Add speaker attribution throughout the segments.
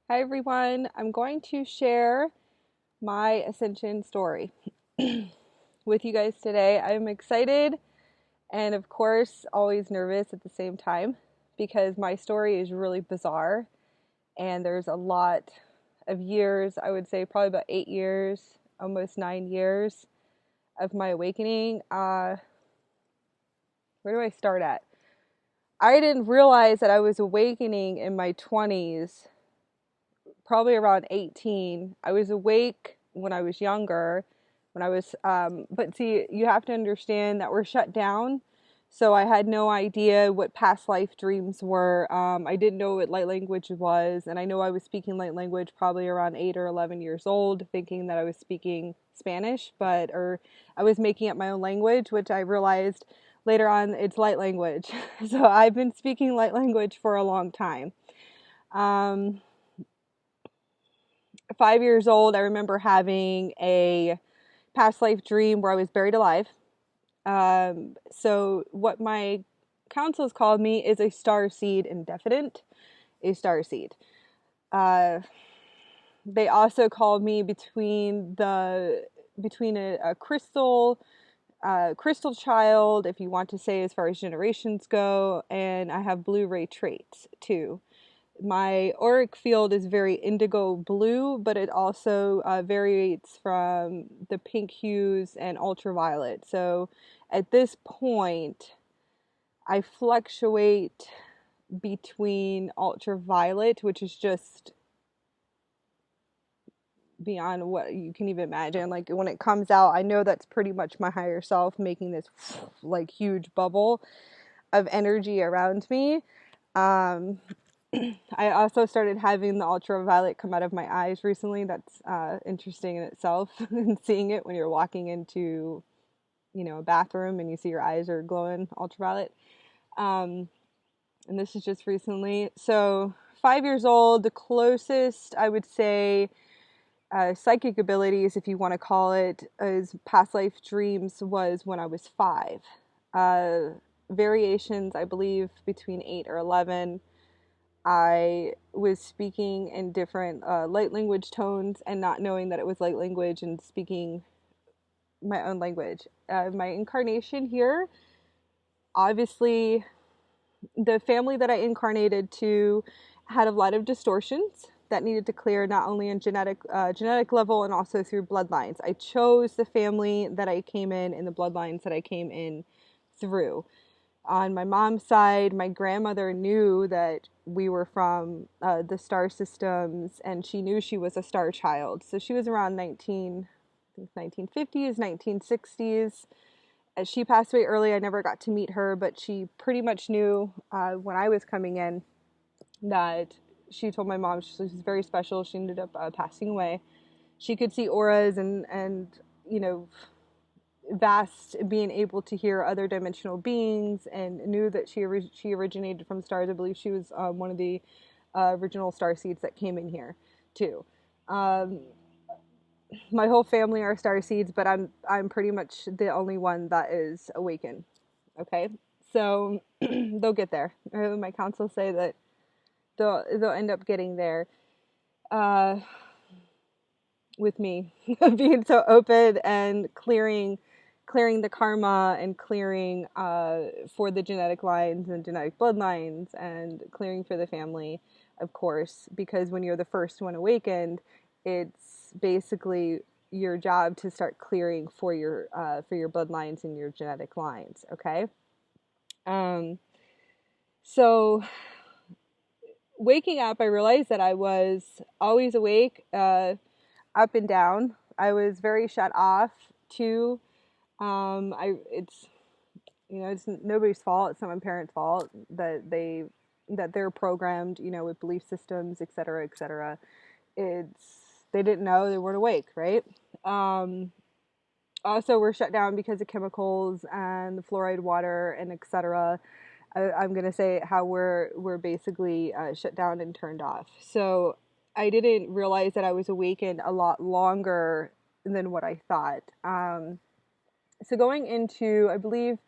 Speaker 1: Hi everyone, I'm going to share my Ascension story with you guys today. I'm excited and, of course, always nervous at the same time because my story is really bizarre and there's a lot of years, I would say probably about 8 years, almost 9 years of my awakening. Where do I start at? I didn't realize that I was awakening in my 20s, probably around 18. I was awake when I was younger, but see, you have to understand that we're shut down. So I had no idea what past life dreams were. I didn't know what light language was. And I know I was speaking light language probably around 8 or 11 years old, thinking that I was speaking Spanish, or I was making up my own language, which I realized later on it's light language. So I've been speaking light language for a long time. Um, 5 years old, I remember having a past life dream where I was buried alive. So what my councils called me is a starseed indefinite, a starseed. Uh, they also called me between a crystal child, if you want to say, as far as generations go, and I have blue ray traits too. My auric field is very indigo blue, but it also varies from the pink hues and ultraviolet. So at this point, I fluctuate between ultraviolet, which is just beyond what you can even imagine. Like when it comes out, I know that's pretty much my higher self making this like huge bubble of energy around me. Um, I also started having the ultraviolet come out of my eyes recently. That's interesting in itself, and seeing it when you're walking into, a bathroom and you see your eyes are glowing ultraviolet. Um, and this is just recently. So 5 years old, the closest I would say psychic abilities, if you want to call it, as past life dreams was when I was 5. Uh, Variations, I believe, between 8 or 11. I was speaking in different light language tones and not knowing that it was light language and speaking my own language. My incarnation here, obviously, the family that I incarnated to had a lot of distortions that needed to clear, not only in genetic level and also through bloodlines. I chose the family that I came in the bloodlines that I came in through. On my mom's side, my grandmother knew that we were from the star systems, and she knew she was a star child. So she was around 1950s, 1960s. As she passed away early, I never got to meet her, but she pretty much knew when I was coming in that she told my mom she was very special. She ended up passing away. She could see auras and you know vast, being able to hear other dimensional beings, and knew that she originated from stars. I believe she was one of the original Starseeds that came in here too. Um, my whole family are Starseeds, but I'm pretty much the only one that is awakened. Okay, so they'll get there. My council say that they'll end up getting there. Uh, with me being so open and clearing the karma and clearing for the genetic lines and genetic bloodlines and clearing for the family, of course, because when you're the first one awakened, it's basically your job to start clearing for your bloodlines and your genetic lines. Okay. um so waking up, I realized that I was always awake, up and down. I was very shut off too. I it's it's nobody's fault. It's not my parents' fault that they're programmed, with belief systems, et cetera, et cetera. It's They didn't know, they weren't awake, right? Um, Also, we're shut down because of chemicals and the fluoride water and et cetera. I'm gonna say how we're basically shut down and turned off. So I didn't realize that I was awakened a lot longer than what I thought. So going into, I believe,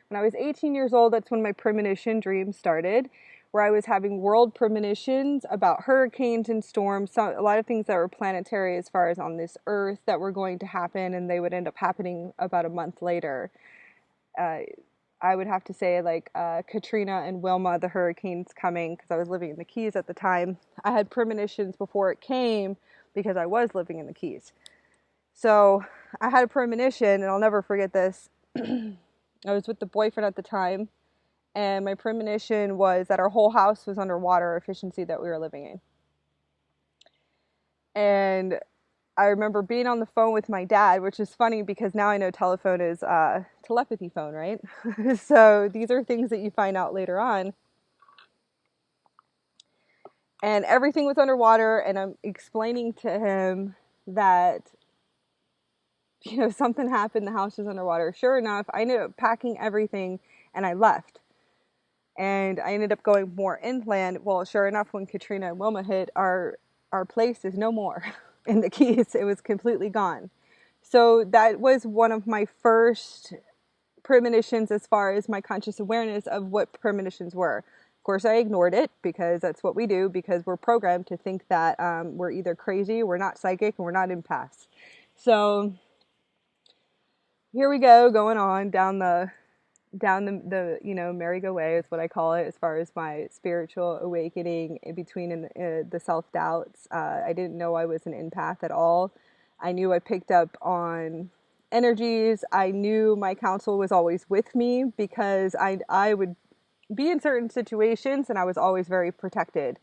Speaker 1: when I was 18 years old, that's when my premonition dream started, where I was having world premonitions about hurricanes and storms, a lot of things that were planetary as far as on this earth that were going to happen, and they would end up happening about a month later. I would have to say, like, Katrina and Wilma, the hurricanes coming, because I was living in the Keys at the time. I had premonitions before it came because I was living in the Keys. So I had a premonition, and I'll never forget this. I was with the boyfriend at the time, and my premonition was that our whole house was underwater efficiency that we were living in. And I remember being on the phone with my dad, which is funny because now I know telephone is telepathy phone, right? So these are things that you find out later on. And everything was underwater, and I'm explaining to him that, you know, something happened, the house was underwater. Sure enough, I ended up packing everything and I left. And I ended up going more inland. Well, sure enough, when Katrina and Wilma hit, our place is no more in the Keys. It was completely gone. So that was one of my first premonitions as far as my conscious awareness of what premonitions were. Of course, I ignored it because that's what we do, because we're programmed to think that we're either crazy, we're not psychic, and we're not empaths. So here we go, going on down the you know, merry-go-way is what I call it, as far as my spiritual awakening in between the self-doubts. I didn't know I was an empath at all. I knew I picked up on energies. I knew my counsel was always with me because I would be in certain situations and I was always very protected.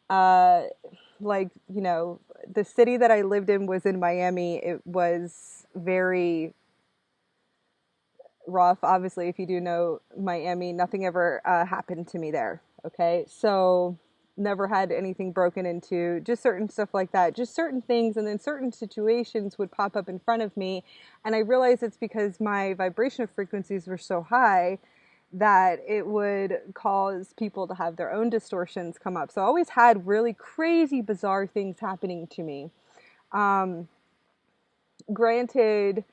Speaker 1: Like, you know, the city that I lived in was in Miami. It was very rough. Obviously, if you do know Miami, nothing ever happened to me there. Okay, so never had anything broken into, just certain stuff like that, just certain things, and then certain situations would pop up in front of me, and I realized it's because my vibration frequencies were so high that it would cause people to have their own distortions come up. So I always had really crazy, bizarre things happening to me. Granted,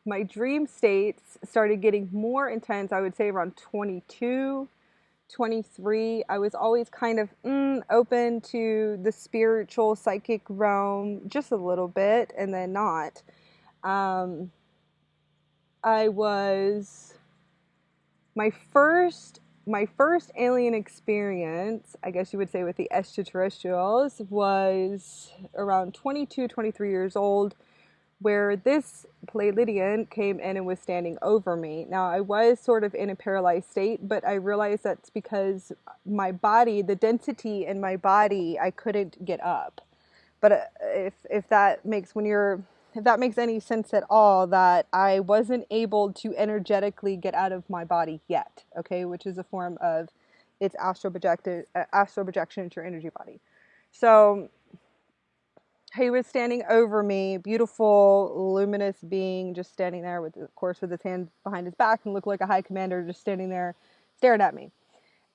Speaker 1: my dream states started getting more intense, I would say around 22, 23. I was always kind of open to the spiritual, psychic realm, just a little bit, and then not. I was, my first alien experience, I guess you would say, with the extraterrestrials was around 22, 23 years old, where this Pleiadian came in and was standing over me. Now, I was sort of in a paralyzed state, but I realized that's because my body, the density in my body, I couldn't get up. But if that makes any sense at all, that I wasn't able to energetically get out of my body yet, okay, which is a form of its astral projection into your energy body. So he was standing over me, beautiful, luminous being, just standing there with, of course, with his hand behind his back and looked like a high commander, just standing there, staring at me.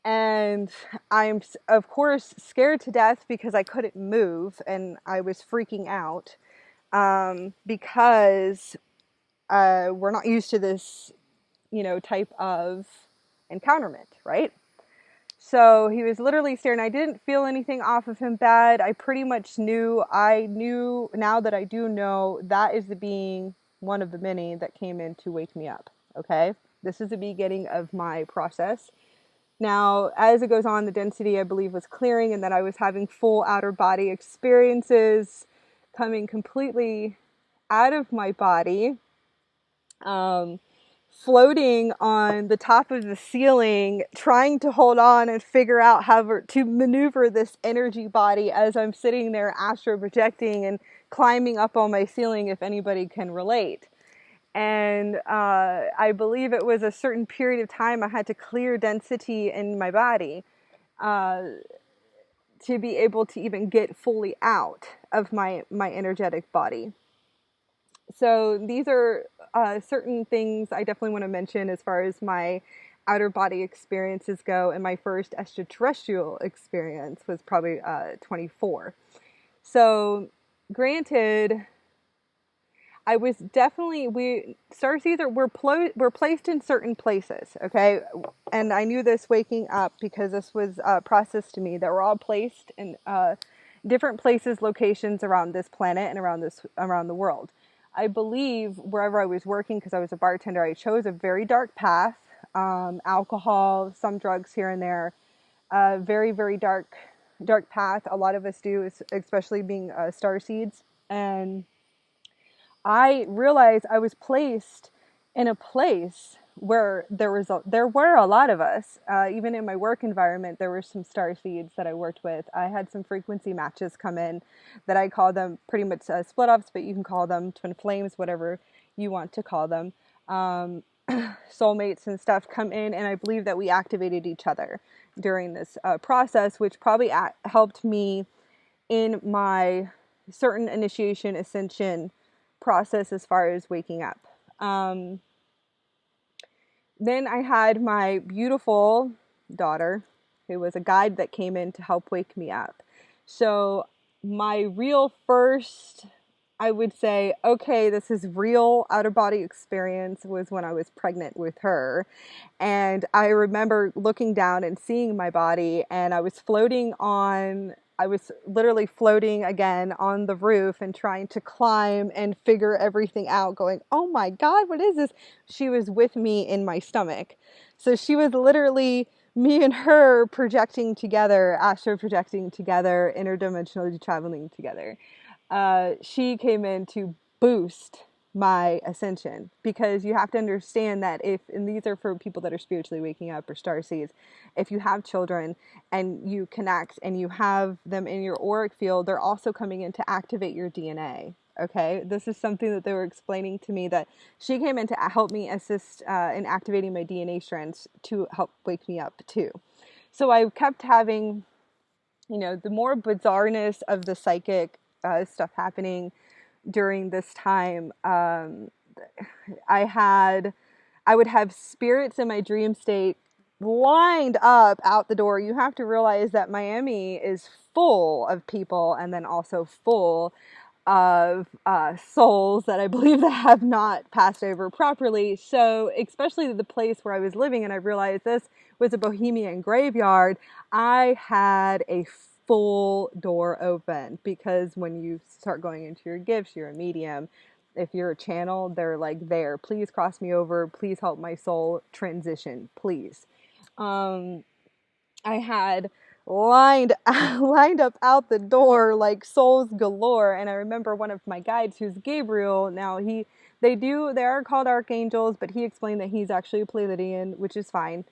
Speaker 1: And I'm, of course, scared to death because I couldn't move and I was freaking out because we're not used to this, you know, type of encounterment, right? So he was literally staring. I didn't feel anything off of him bad. I pretty much knew. I knew now that I do know that is the being, one of the many that came in to wake me up. Okay? This is the beginning of my process. Now, as it goes on, the density, I believe, was clearing, and then I was having full outer body experiences, coming completely out of my body, floating on the top of the ceiling, trying to hold on and figure out how to maneuver this energy body as I'm sitting there astro projecting and climbing up on my ceiling, if anybody can relate. And I believe it was a certain period of time I had to clear density in my body to be able to even get fully out of my energetic body. So these are certain things I definitely want to mention as far as my outer body experiences go. And my first extraterrestrial experience was probably 24. So granted, I was definitely, Starseeds were placed in certain places, okay? And I knew this waking up because this was processed to me, that we're all placed in different places, locations around this planet and around the world. I believe wherever I was working, because I was a bartender, I chose a very dark path, alcohol, some drugs here and there, very, very dark path. A lot of us do, especially being Starseeds. And I realized I was placed in a place where there were a lot of us. Even in my work environment, there were some Starseeds that I worked with. I had some frequency matches come in that I call them pretty much split offs, but you can call them twin flames, whatever you want to call them. Soulmates and stuff come in, and I believe that we activated each other during this process, which probably helped me in my certain initiation ascension process as far as waking up. Then I had my beautiful daughter, who was a guide that came in to help wake me up. So my real first, I would say, okay, this is real out of body experience, was when I was pregnant with her. And I remember looking down and seeing my body, and I was literally floating again on the roof and trying to climb and figure everything out, going, oh my God, what is this? She was with me in my stomach. So she was literally me and her projecting together, astro projecting together, interdimensionally traveling together. She came in to boost my ascension, because you have to understand that and these are for people that are spiritually waking up or starseeds, if you have children and you connect and you have them in your auric field, they're also coming in to activate your DNA. Okay, this is something that they were explaining to me, that she came in to help me assist in activating my DNA strands to help wake me up too. So I kept having, the more bizarreness of the psychic stuff happening during this time. I would have spirits in my dream state lined up out the door. You have to realize that Miami is full of people, and then also full of souls that I believe that have not passed over properly. So especially the place where I was living, and I realized this was a bohemian graveyard, I had a full door open, because when you start going into your gifts, you're a medium. If you're a channel, they're like, there, please cross me over, please help my soul transition, please. I had lined up out the door like souls galore. And I remember one of my guides, who's Gabriel. Now they are called archangels, but he explained that he's actually a Pleiadian, which is fine.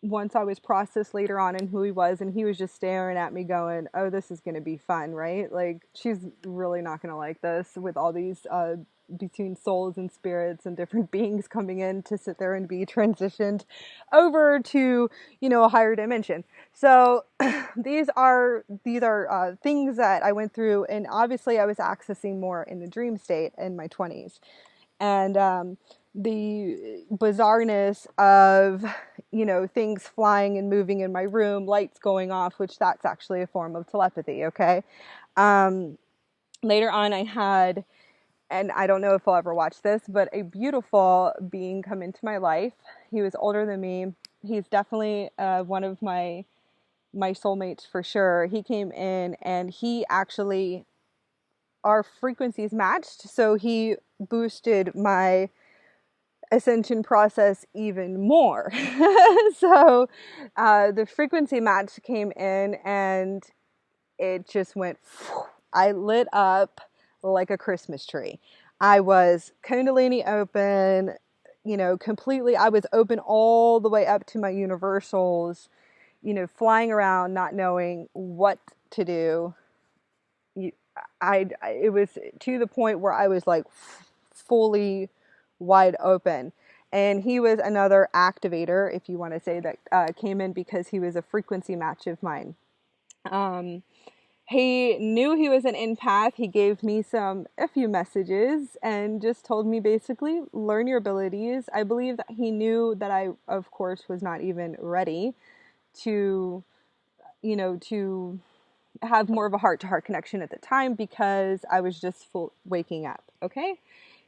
Speaker 1: Once I was processed later on in who he was, and he was just staring at me going, oh, this is going to be fun, right? Like, she's really not going to like this, with all these between souls and spirits and different beings coming in to sit there and be transitioned over to, a higher dimension. So these are things that I went through, and obviously I was accessing more in the dream state in my 20s. And the bizarreness of, things flying and moving in my room, lights going off, which that's actually a form of telepathy, okay? Later on I had, and I don't know if I'll ever watch this, but a beautiful being come into my life. He was older than me. He's definitely one of my soulmates for sure. He came in, and he actually, our frequencies matched, so he boosted my ascension process even more. So the frequency match came in, and it just went, I lit up like a Christmas tree. I was Kundalini open, completely. I was open all the way up to my universals, flying around, not knowing what to do. It was to the point where I was like fully wide open. And he was another activator, if you want to say that, came in because he was a frequency match of mine. He knew he was an empath. He gave me a few messages and just told me basically, learn your abilities. I believe that he knew that I, of course, was not even ready to have more of a heart-to-heart connection at the time because I was just waking up, okay?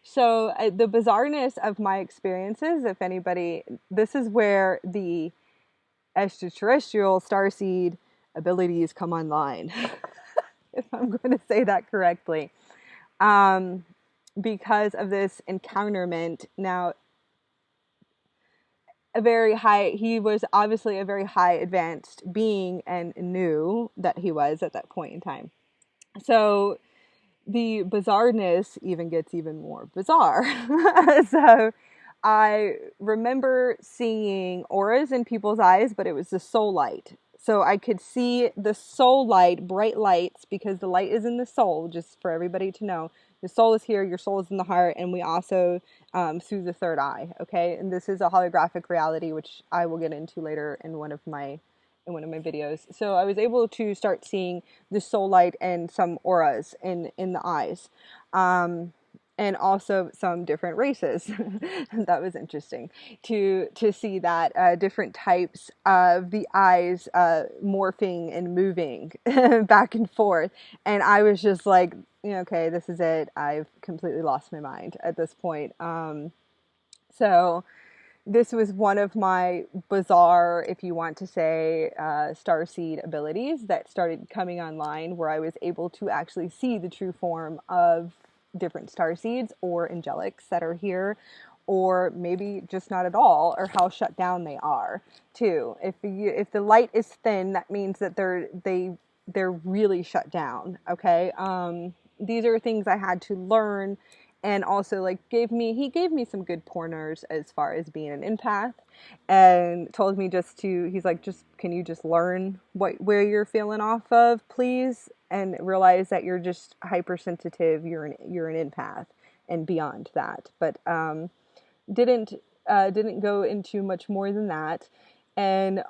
Speaker 1: So the bizarreness of my experiences, if anybody, this is where the extraterrestrial starseed abilities come online, if I'm going to say that correctly. Because of this encounterment. Now, he was obviously a very high advanced being and knew that he was at that point in time. So the bizarreness even gets even more bizarre. So I remember seeing auras in people's eyes, but it was the soul light. So I could see the soul light, bright lights, because the light is in the soul, just for everybody to know. The soul is here, your soul is in the heart, and we also through the third eye, okay? And this is a holographic reality, which I will get into later in one of my videos. So I was able to start seeing the soul light and some auras in the eyes. And also some different races. That was interesting to see that different types of the eyes morphing and moving back and forth. And I was just like, okay, this is it. I've completely lost my mind at this point. So this was one of my bizarre, if you want to say, starseed abilities that started coming online, where I was able to actually see the true form of different starseeds or angelics that are here, or maybe just not at all, or how shut down they are too. If the light is thin, that means that they're really shut down. Okay, these are things I had to learn. And also, like, he gave me some good pointers as far as being an empath, and told me he's like, can you just learn where you're feeling off of, please? And realize that you're just hypersensitive, you're an empath, and beyond that. But didn't go into much more than that. And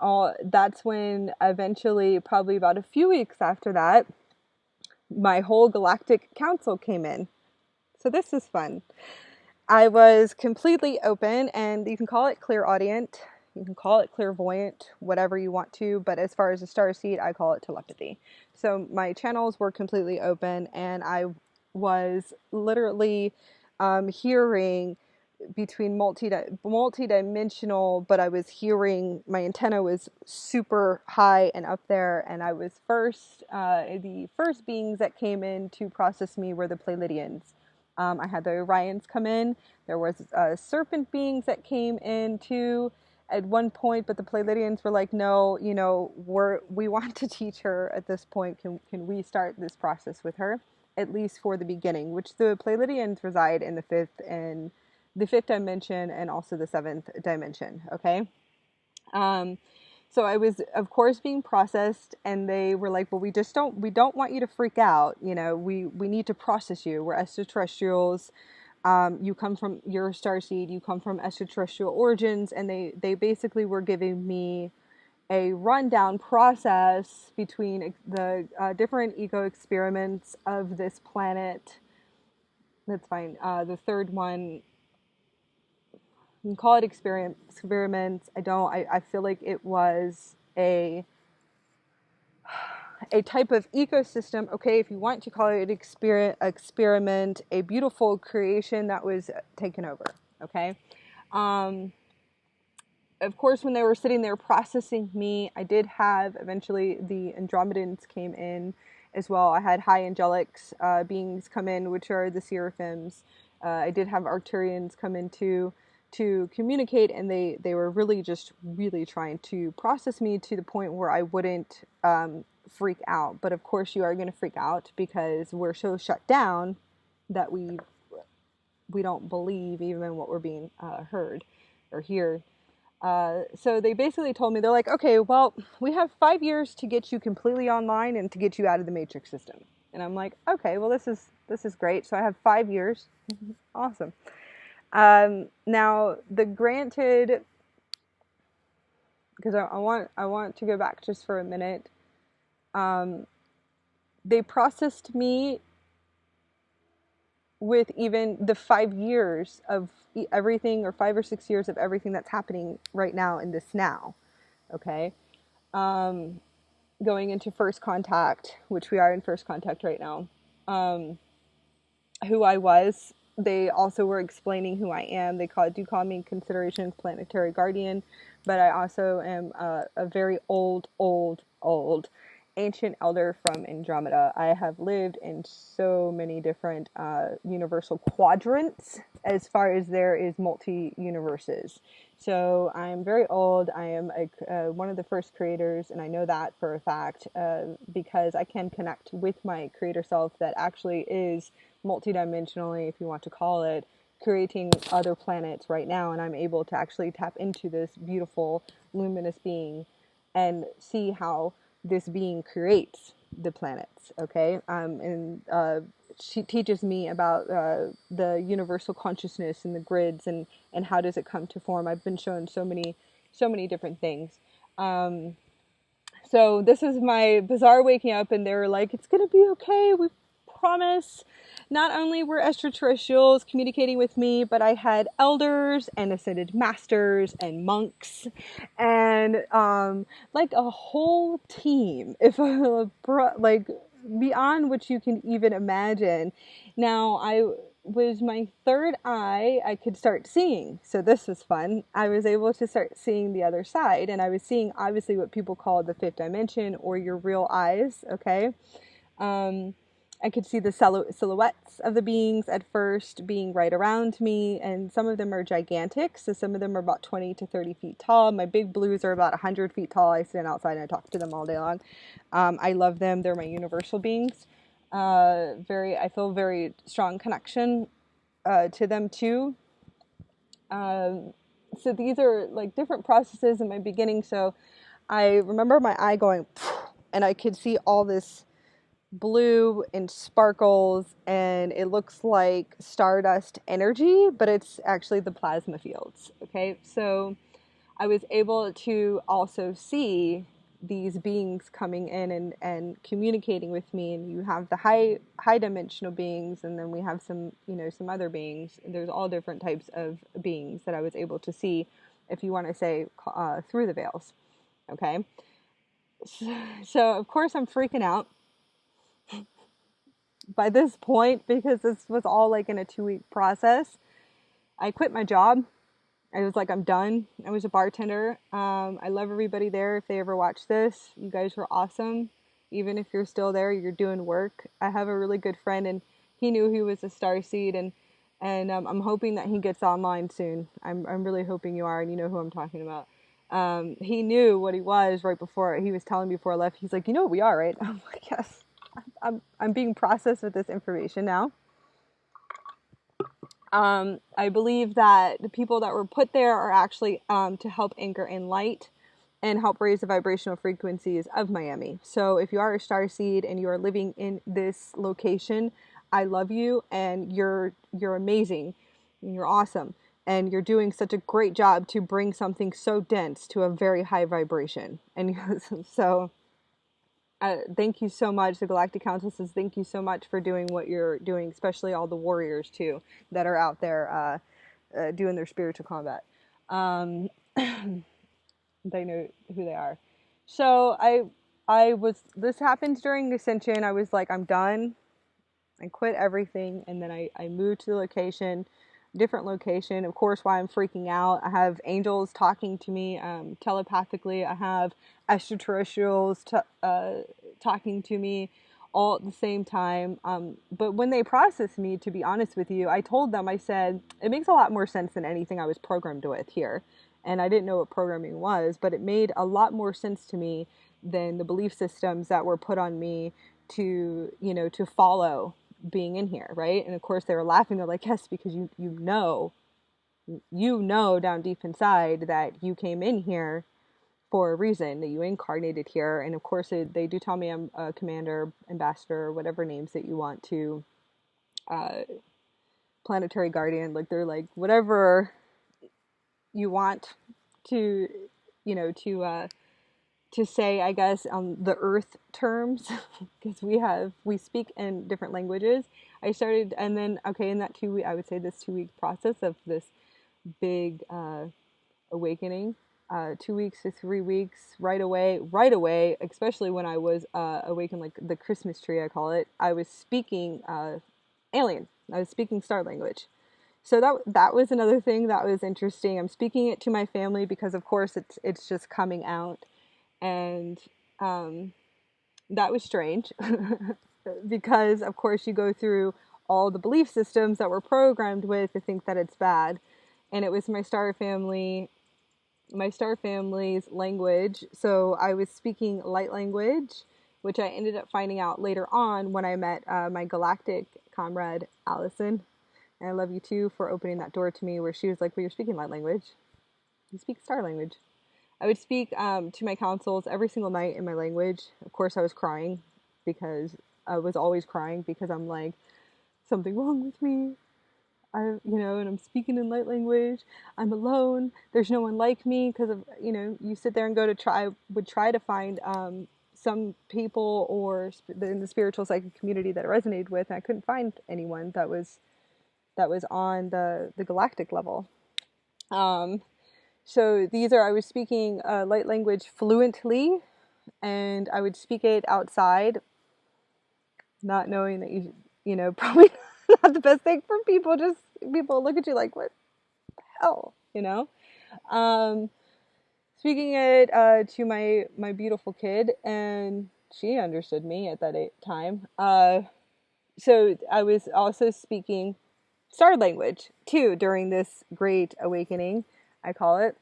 Speaker 1: that's when eventually, probably about a few weeks after that, my whole Galactic Council came in. So this is fun. I was completely open, and you can call it clairaudient, you can call it clairvoyant, whatever you want to, but as far as a starseed, I call it telepathy. So my channels were completely open, and I was literally hearing between multi-dimensional, but I was hearing, my antenna was super high and up there, and I was the first beings that came in to process me were the Pleiadians. I had the Orions come in. There was serpent beings that came in too at one point, but the Pleiadians were like, no, we want to teach her at this point. Can we start this process with her, at least for the beginning? Which the Pleiadians reside in the fifth dimension and also the seventh dimension. Okay. So I was, of course, being processed, and they were like, well, we don't want you to freak out. We need to process you. We're extraterrestrials. You're a starseed. You come from extraterrestrial origins. And they basically were giving me a rundown process between the different eco experiments of this planet. That's fine. The third one, you can call it experiments. I feel like it was a type of ecosystem. Okay, if you want to call it experiment, a beautiful creation that was taken over. Okay. Of course, when they were sitting there processing me, I did have, eventually, the Andromedans came in as well. I had high angelics beings come in, which are the seraphims. I did have Arcturians come in too, to communicate, and they were really trying to process me to the point where I wouldn't freak out. But of course you are going to freak out, because we're so shut down that we don't believe even what we're being heard or hear. So they basically told me, they're like, okay, well, we have 5 years to get you completely online and to get you out of the matrix system. And I'm like, okay, well, this is great. So I have 5 years. Awesome. Now the granted, because I want to go back just for a minute. They processed me with even the 5 years of everything, or 5 or 6 years of everything that's happening right now in this now. Okay. going into first contact, which we are in first contact right now, who I was. They also were explaining who I am. They do call me Considerations Planetary Guardian, but I also am a very old ancient elder from Andromeda. I have lived in so many different universal quadrants as far as there is multi-universes. So I'm very old. I am one of the first creators, and I know that for a fact because I can connect with my creator self that actually is multidimensionally, if you want to call it, creating other planets right now, and I'm able to actually tap into this beautiful luminous being and see how this being creates the planets. Okay, and she teaches me about the universal consciousness and the grids and how does it come to form. I've been shown so many different things. So this is my bizarre waking up, and they were like, "It's gonna be okay. We promise." Not only were extraterrestrials communicating with me, but I had elders and ascended masters and monks and like a whole team, if like beyond what you can even imagine. Now I was my third eye, I could start seeing. So this was fun. I was able to start seeing the other side, and I was seeing obviously what people call the fifth dimension or your real eyes. Okay. I could see the silhouettes of the beings at first being right around me, and some of them are gigantic. So some of them are about 20 to 30 feet tall. My big blues are about 100 feet tall. I stand outside and I talk to them all day long. I love them. They're my universal beings. I feel very strong connection to them too. So these are like different processes in my beginning. So I remember my eye going, and I could see all this blue and sparkles, and it looks like stardust energy, but it's actually the plasma fields. Okay, so I was able to also see these beings coming in and communicating with me, and you have the high dimensional beings, and then we have some some other beings. There's all different types of beings that I was able to see, if you want to say through the veils. Okay, so of course I'm freaking out by this point because this was all like in a 2-week process. I quit my job. I was like, I'm done. I was a bartender. I love everybody there. If they ever watch this, you guys were awesome. Even if you're still there, you're doing work. I have a really good friend, and he knew he was a Starseed, and I'm hoping that he gets online soon. I'm really hoping you are, and you know who I'm talking about. He knew what he was right before. He was telling me before I left. He's like, you know what we are, right? I'm like, yes. I'm being processed with this information now. I believe that the people that were put there are actually to help anchor in light and help raise the vibrational frequencies of Miami. So if you are a Starseed and you are living in this location, I love you, and you're amazing, and you're awesome, and you're doing such a great job to bring something so dense to a very high vibration. And so thank you so much. The Galactic Council says thank you so much for doing what you're doing, especially all the warriors too that are out there doing their spiritual combat. They know who they are. So this happened during Ascension. I was like, I'm done. I quit everything, and then I moved to the location, different location. Of course, why I'm freaking out, I have angels talking to me telepathically. I have extraterrestrials talking to me all at the same time. But when they processed me, to be honest with you, I told them, I said, it makes a lot more sense than anything I was programmed with here. And I didn't know what programming was, but it made a lot more sense to me than the belief systems that were put on me to follow being in here, right? And of course they were laughing. They're like, yes, because you know down deep inside that you came in here for a reason, that you incarnated here. And of course they do tell me I'm a commander, ambassador, whatever names that you want to, planetary guardian. Like, they're like, whatever you want to to say, I guess, on the earth terms, because we speak in different languages. I started, and then, okay, in that 2 week, I would say this 2 week process of this big awakening, 2 weeks to 3 weeks right away, especially when I was awakened, like the Christmas tree, I call it. I was speaking alien. I was speaking star language. So that was another thing that was interesting. I'm speaking it to my family because, of course, it's just coming out, and that was strange because, of course, you go through all the belief systems that we're programmed with to think that it's bad, and it was my star family's language. So I was speaking light language, which I ended up finding out later on when I met my Galactic comrade Allison. And I love you too for opening that door to me, where she was like, well, you're speaking light language. You speak star language. I would speak to my councils every single night in my language. Of course, I was crying because I was always crying because I'm like, something wrong with me. And I'm speaking in light language. I'm alone. There's no one like me because of, you sit there and would try to find some people or in the spiritual psychic community that I resonated with, and I couldn't find anyone that was on the galactic level. So I was speaking light language fluently, and I would speak it outside, not knowing that probably not the best thing for people. Just people look at you like, what the hell, Speaking it to my beautiful kid, and she understood me at that time. So I was also speaking star language too during this great awakening, I call it,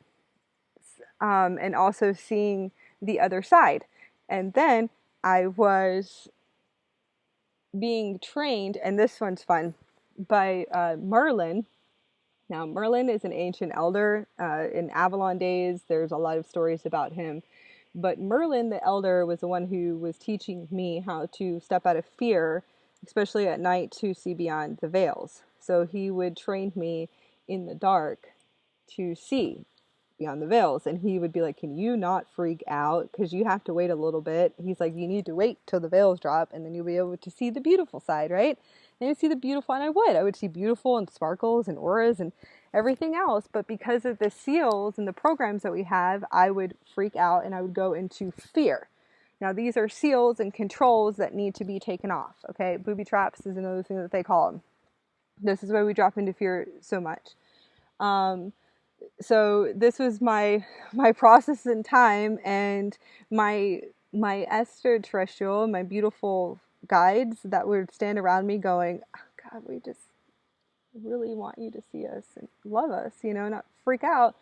Speaker 1: and also seeing the other side. And then I was being trained, and this one's fun, by Merlin. Now, Merlin is an ancient elder. In Avalon days, there's a lot of stories about him. But Merlin, the elder, was the one who was teaching me how to step out of fear, especially at night, to see beyond the veils. So he would train me in the dark to see beyond the veils, and he would be like, can you not freak out, because you have to wait a little bit. He's like, you need to wait till the veils drop, and then you'll be able to see the beautiful side, right? And you see the beautiful, and I would see beautiful and sparkles and auras and everything else. But because of the seals and the programs that we have, I would freak out and I would go into fear. Now, these are seals and controls that need to be taken off. Okay, booby traps is another thing that they call them. This is why we drop into fear so much. So this was my process in time, and my extraterrestrial, my beautiful guides that would stand around me going, oh, God, we just really want you to see us and love us, not freak out.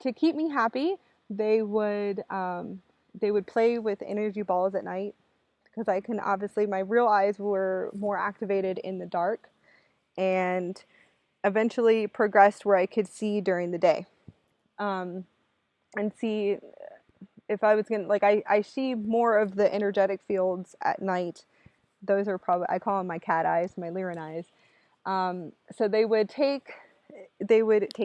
Speaker 1: To keep me happy, they would play with energy balls at night, because I can obviously, my real eyes were more activated in the dark, and eventually progressed where I could see during the day. And see if I was going to, like, I see more of the energetic fields at night. Those are probably, I call them my cat eyes, my Lyran eyes. So they would take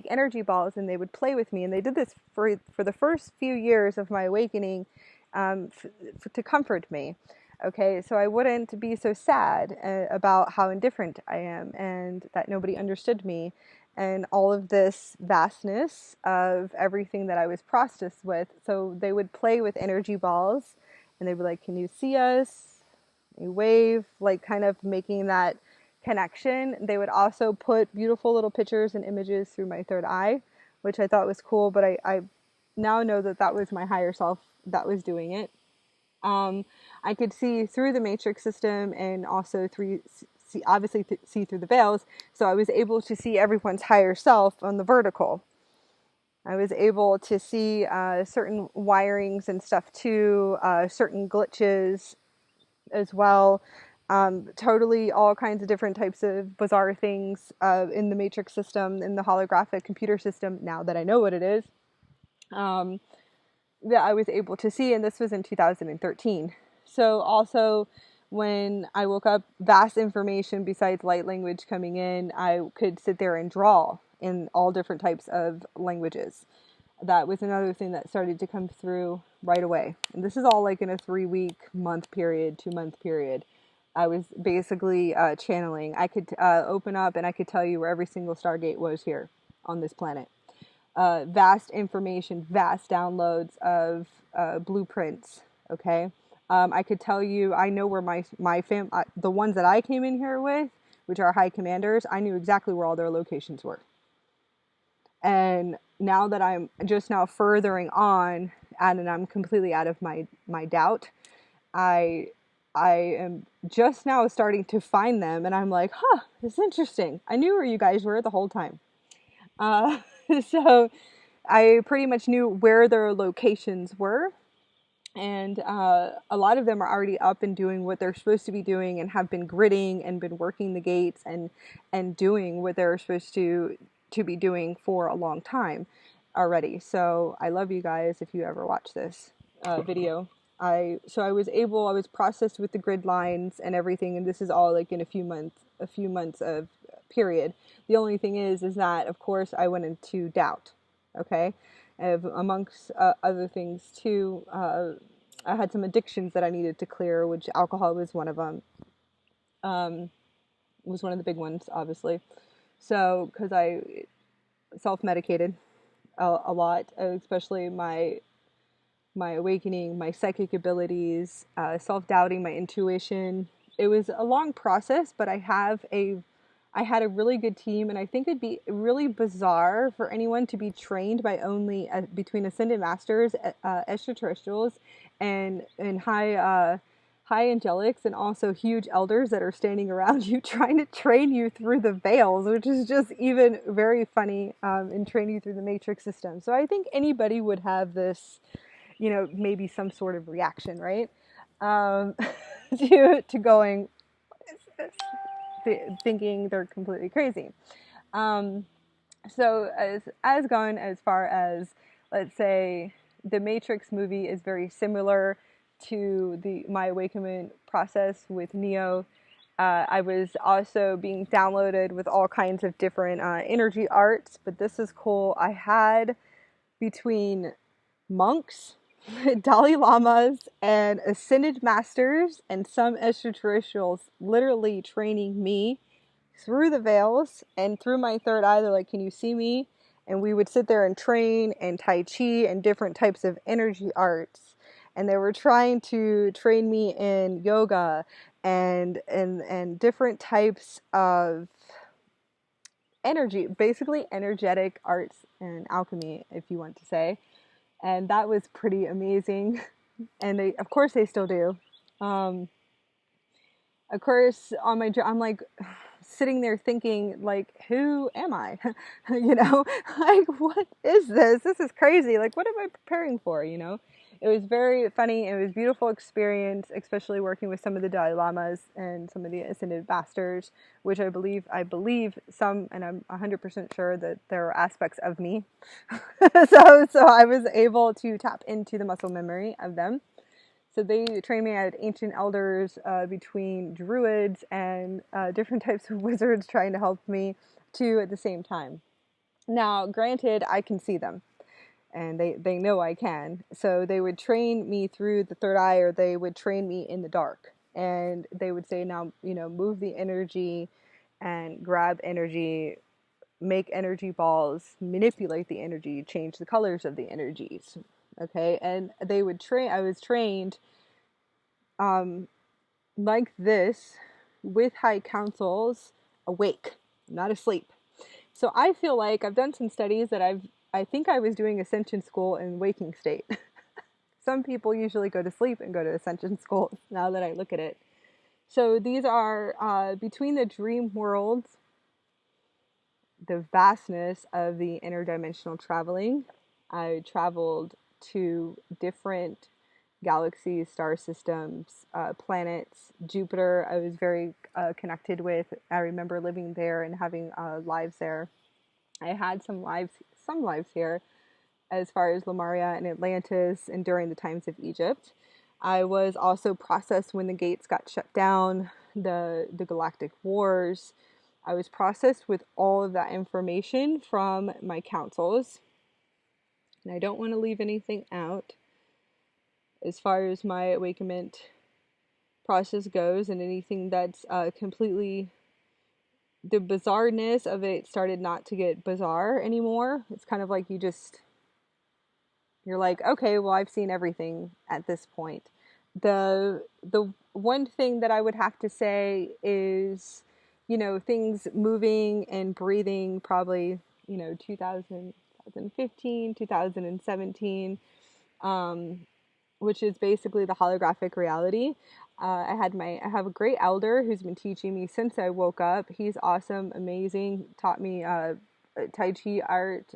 Speaker 1: energy balls and they would play with me. And they did this for the first few years of my awakening, to comfort me. Okay, so I wouldn't be so sad about how indifferent I am and that nobody understood me and all of this vastness of everything that I was processed with. So they would play with energy balls and they would like, can you see us? You wave, like kind of making that connection. They would also put beautiful little pictures and images through my third eye, which I thought was cool, but I now know that was my higher self that was doing it. I could see through the matrix system and also see through the veils. So I was able to see everyone's higher self on the vertical. I was able to see certain wirings and stuff too, certain glitches as well. Totally all kinds of different types of bizarre things in the matrix system, in the holographic computer system, now that I know what it is. That I was able to see, and this was in 2013. So also when I woke up, vast information besides light language coming in, I could sit there and draw in all different types of languages. That was another thing that started to come through right away. And this is all like in a 3-week, month period, 2-month period. I was basically channeling. I could open up and I could tell you where every single Stargate was here on this planet. vast information, vast downloads of blueprints. Okay, I could tell you, I know where the ones that I came in here with, which are high commanders, I knew exactly where all their locations were. And now that I'm just now furthering on, and I'm completely out of my doubt, I I am just now starting to find them, and I'm like, huh, this is interesting. I knew where you guys were the whole time. Uh, so I pretty much knew where their locations were, and a lot of them are already up and doing what they're supposed to be doing, and have been gridding and been working the gates and doing what they're supposed to be doing for a long time already. So I love you guys if you ever watch this video. I was processed with the grid lines and everything, and this is all like in a few months of period. The only thing is that of course I went into doubt. Okay, amongst other things too. I had some addictions that I needed to clear, which alcohol was one of them. Was one of the big ones, obviously. So, because I self-medicated a lot, especially my awakening, my psychic abilities, self-doubting, my intuition. It was a long process, but I had a really good team, and I think it'd be really bizarre for anyone to be trained by only between ascended masters, extraterrestrials, and high angelics, and also huge elders that are standing around you trying to train you through the veils, which is just even very funny, and train you through the matrix system. So I think anybody would have this, maybe some sort of reaction, right? Um, to going, what is this? Thinking they're completely crazy. Um, so as going as far as, let's say, the Matrix movie is very similar to my awakenment process with Neo. I was also being downloaded with all kinds of different energy arts, but this is cool. I had between monks, Dalai Lamas, and ascended masters, and some extraterrestrials literally training me through the veils and through my third eye. They're like, can you see me? And we would sit there and train and Tai Chi and different types of energy arts. And they were trying to train me in yoga and different types of energy, basically energetic arts and alchemy, if you want to say. And that was pretty amazing. And of course they still do. Of course, on my I'm like sitting there thinking, like, who am I? Like, what is this? This is crazy. Like, what am I preparing for? It was very funny. It was a beautiful experience, especially working with some of the Dalai Lamas and some of the ascended masters, which I believe some, and I'm 100% sure that there are aspects of me. So I was able to tap into the muscle memory of them. So they trained me at ancient elders, between druids and different types of wizards trying to help me too at the same time. Now, granted, I can see them, and they know I can. So they would train me through the third eye, or they would train me in the dark. And they would say, now, move the energy and grab energy, make energy balls, manipulate the energy, change the colors of the energies. Okay, and I was trained like this, with high councils, awake, not asleep. So I feel like I've done some studies that I think I was doing Ascension school in waking state. Some people usually go to sleep and go to Ascension school, now that I look at it. So these are between the dream worlds, the vastness of the interdimensional traveling. I traveled to different galaxies, star systems, planets. Jupiter, I was very connected with. I remember living there and having lives there. I had some lives here, as far as Lemuria and Atlantis, and during the times of Egypt. I was also processed when the gates got shut down, the Galactic Wars. I was processed with all of that information from my councils. And I don't want to leave anything out as far as my awakenment process goes, and anything that's completely the bizarreness of it started not to get bizarre anymore. It's kind of like you're like, okay, well, I've seen everything at this point. The one thing that I would have to say is, things moving and breathing probably, 2015, 2017, which is basically the holographic reality. I have a great elder who's been teaching me since I woke up. He's awesome, amazing. Taught me Tai Chi art,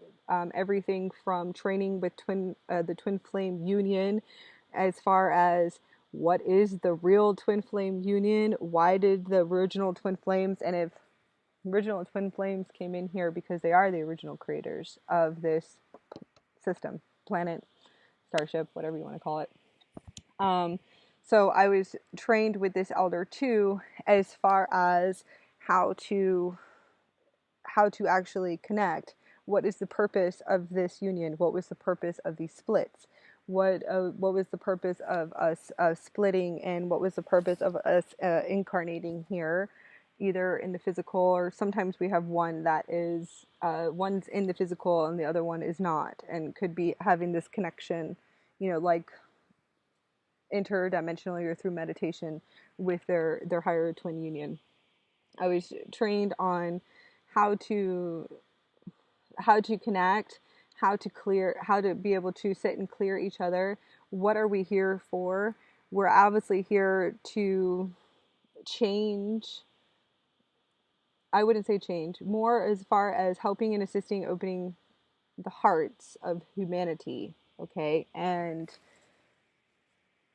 Speaker 1: everything from training with the twin flame union, as far as what is the real twin flame union, why did the original twin flames, and if original twin flames came in here because they are the original creators of this system, planet, starship, whatever you want to call it. So I was trained with this elder too, as far as how to actually connect. What is the purpose of this union? What was the purpose of these splits? What was the purpose of us splitting, and what was the purpose of us incarnating here, either in the physical, or sometimes we have one that is one's in the physical and the other one is not, and could be having this connection, like interdimensionally or through meditation with their higher twin union. I was trained on how to connect, how to clear, how to be able to sit and clear each other. What are we here for? We're obviously here to change. I wouldn't say change, more as far as helping and assisting opening the hearts of humanity, okay? And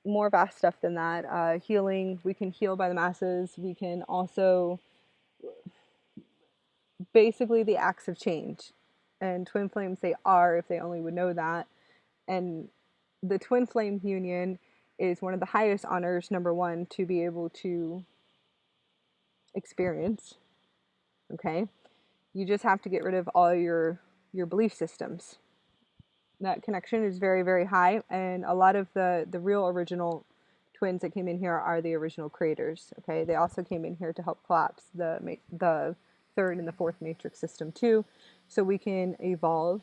Speaker 1: more vast stuff than that. Healing, we can heal by the masses. We can also, basically, the acts of change. And twin flames, they are, if they only would know that. And the twin flame union is one of the highest honors, number one, to be able to experience. Okay? You just have to get rid of all your belief systems. That connection is very, very high, and a lot of the real original twins that came in here are the original creators. Okay, they also came in here to help collapse the third and the fourth matrix system too, so we can evolve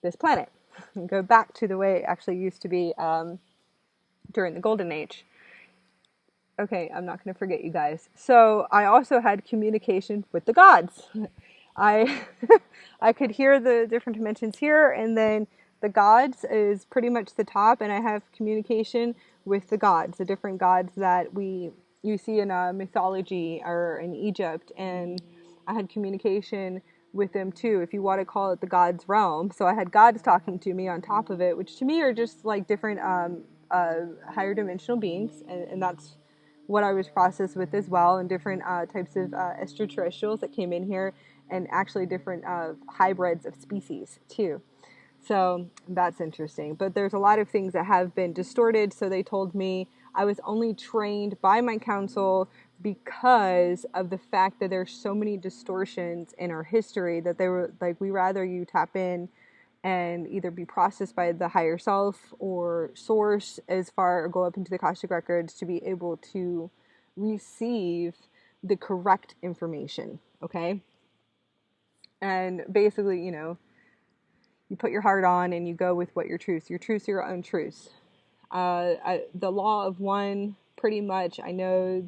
Speaker 1: this planet and go back to the way it actually used to be during the golden age. Okay, I'm not going to forget you guys. So I also had communication with the gods. I I could hear the different dimensions here, and then the gods is pretty much the top, and I have communication with the gods, the different gods that you see in mythology or in Egypt, and I had communication with them too, if you want to call it the gods realm. So I had gods talking to me on top of it, which to me are just like different higher dimensional beings, and that's what I was processed with as well, and different types of extraterrestrials that came in here, and actually different hybrids of species too. So that's interesting. But there's a lot of things that have been distorted. So they told me I was only trained by my council because of the fact that there's so many distortions in our history, that they were like, we rather you tap in and either be processed by the higher self or source as far, or go up into the Akashic records to be able to receive the correct information. Okay. And basically, you put your heart on and you go with what your truths are your own truths. The law of one, pretty much, I know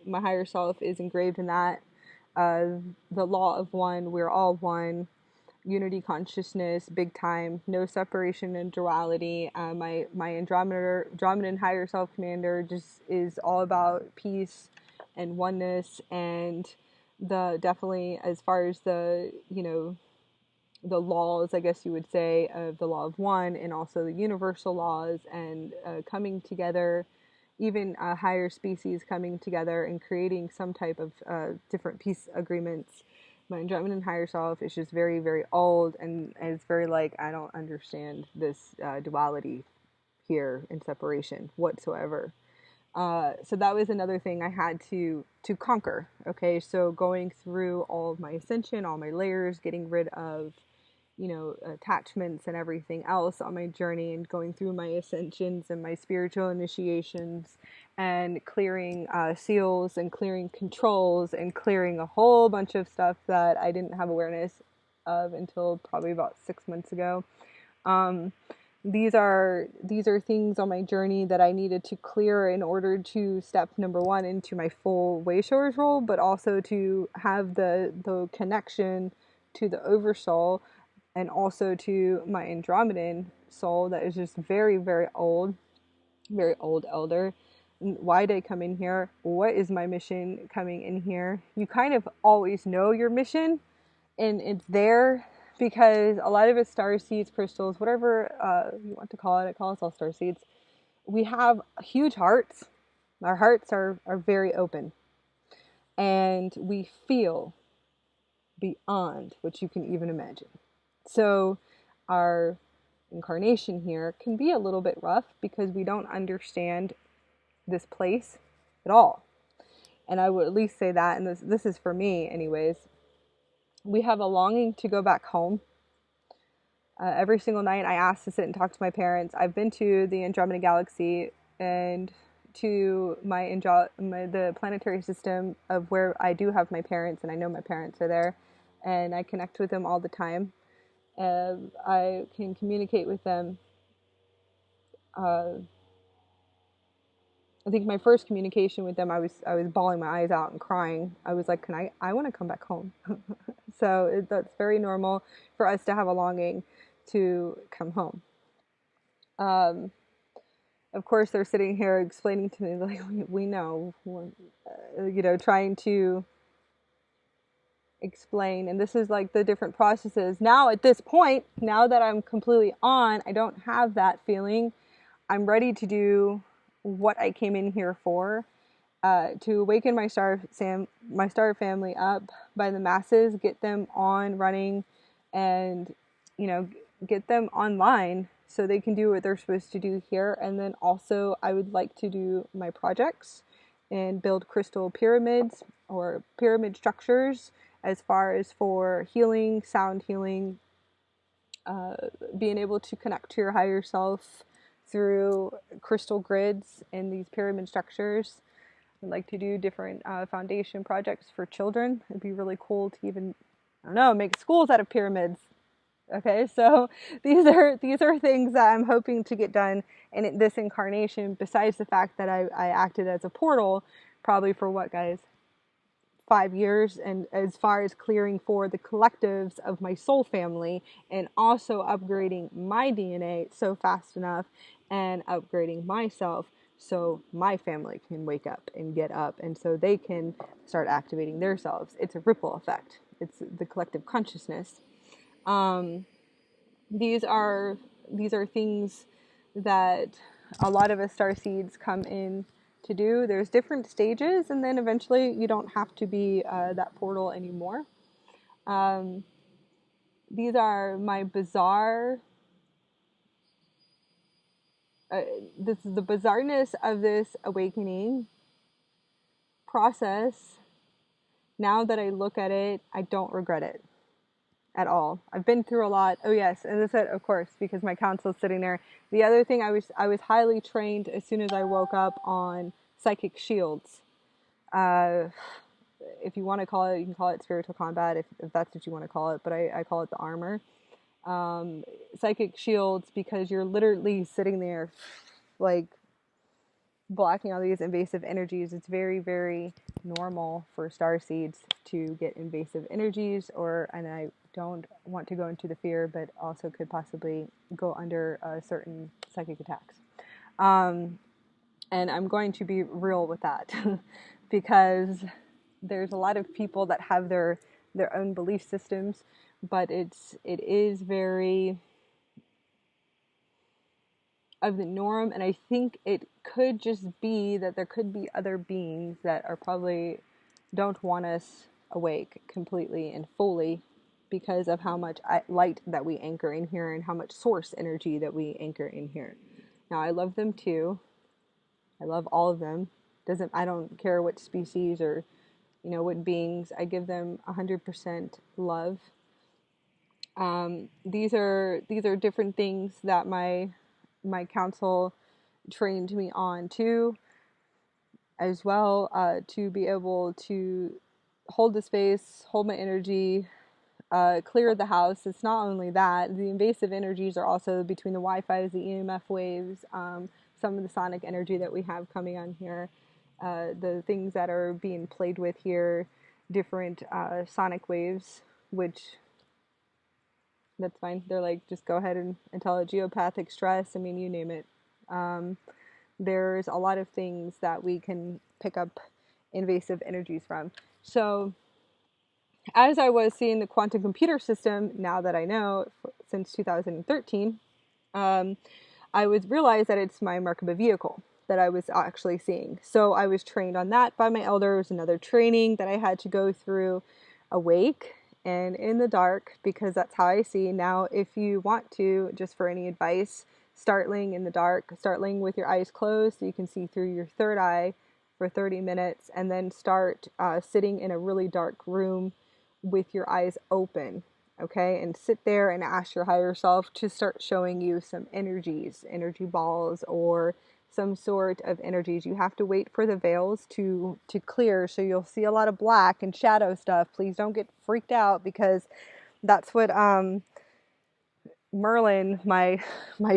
Speaker 1: my higher self is engraved in that. The law of one, we're all one. Unity consciousness, big time. No separation and duality. My Andromedan higher self commander just is all about peace and oneness, and definitely as far as the laws, I guess you would say, of the law of one, and also the universal laws, and coming together, even higher species coming together and creating some type of different peace agreements. My Andromedan higher self is just very, very old, and it's very like, I don't understand this duality here in separation whatsoever. So that was another thing I had to conquer. Okay, so going through all of my ascension, all my layers, getting rid of you know, attachments and everything else on my journey, and going through my ascensions and my spiritual initiations, and clearing seals and clearing controls and clearing a whole bunch of stuff that I didn't have awareness of until probably about 6 months ago. Um, these are things on my journey that I needed to clear in order to step number one into my full Wayshowers role, but also to have the connection to the Oversoul, and also to my Andromedan soul that is just very, very old elder. Why did I come in here? What is my mission coming in here? You kind of always know your mission, and it's there because a lot of it's starseeds, crystals, whatever you want to call it. I call us all starseeds. We have huge hearts. Our hearts are very open, and we feel beyond what you can even imagine. So our incarnation here can be a little bit rough because we don't understand this place at all. And I would at least say that, and this is for me anyways, we have a longing to go back home. Every single night I ask to sit and talk to my parents. I've been to the Andromeda Galaxy and to the planetary system of where I do have my parents, and I know my parents are there, and I connect with them all the time. I can communicate with them. I think my first communication with them, I was bawling my eyes out and crying. I was like, I want to come back home. So that's very normal for us to have a longing to come home. Of course, they're sitting here explaining to me, like, we know, you know, trying to explain. And this is like the different processes. Now, at this point, now that I'm completely on, I don't have that feeling. I'm ready to do what I came in here for, to awaken my star family up by the masses, get them on running, and, you know, get them online so they can do what they're supposed to do here. And then also I would like to do my projects and build crystal pyramids or pyramid structures, as far as for healing, sound healing, being able to connect to your higher self through crystal grids in these pyramid structures. I'd like to do different foundation projects for children. It'd be really cool to even, I don't know, make schools out of pyramids. Okay, so these are things that I'm hoping to get done in this incarnation, besides the fact that I acted as a portal probably for what, guys? 5 years, and as far as clearing for the collectives of my soul family, and also upgrading my DNA so fast enough, and upgrading myself so my family can wake up and get up, and so they can start activating themselves. It's a ripple effect. It's the collective consciousness. These are things that a lot of us starseeds come in to do. There's different stages, and then eventually you don't have to be that portal anymore. These are my bizarre. This is the bizarreness of this awakening process. Now that I look at it, I don't regret it at all. I've been through a lot. Oh yes, and this, of course, because my counsel's sitting there. The other thing, I was highly trained as soon as I woke up on psychic shields. If you want to call it, you can call it spiritual combat, if that's what you want to call it, but I call it the armor. Psychic shields, because you're literally sitting there like blocking all these invasive energies. It's very, very normal for starseeds to get invasive energies, and I don't want to go into the fear, but also could possibly go under certain psychic attacks. And I'm going to be real with that because there's a lot of people that have their own belief systems, but it is very of the norm, and I think it could just be that there could be other beings that are probably don't want us awake completely and fully because of how much light that we anchor in here and how much source energy that we anchor in here. Now, I love them too. I love all of them. I don't care what species or, what beings. I give them 100% love. These are different things that my council trained me on too, as well, to be able to hold the space, hold my energy, clear the house. It's not only that, the invasive energies are also between the Wi-Fi's, the EMF waves, some of the sonic energy that we have coming on here, the things that are being played with here, different sonic waves, which that's fine. They're like, just go ahead and tell it geopathic stress. I mean, you name it. Um, there's a lot of things that we can pick up invasive energies from. So as I was seeing the quantum computer system, now that I know, since 2013, um, I was realized that it's my Merkaba vehicle that I was actually seeing. So I was trained on that by my elders, another training that I had to go through, awake and in the dark, because that's how I see. Now, if you want to, just for any advice, start laying in the dark, start laying with your eyes closed so you can see through your third eye for 30 minutes, and then start sitting in a really dark room with your eyes open, okay? And sit there and ask your higher self to start showing you some energies, energy balls, or some sort of energies. You have to wait for the veils to clear, so you'll see a lot of black and shadow stuff. Please don't get freaked out, because that's what Merlin, my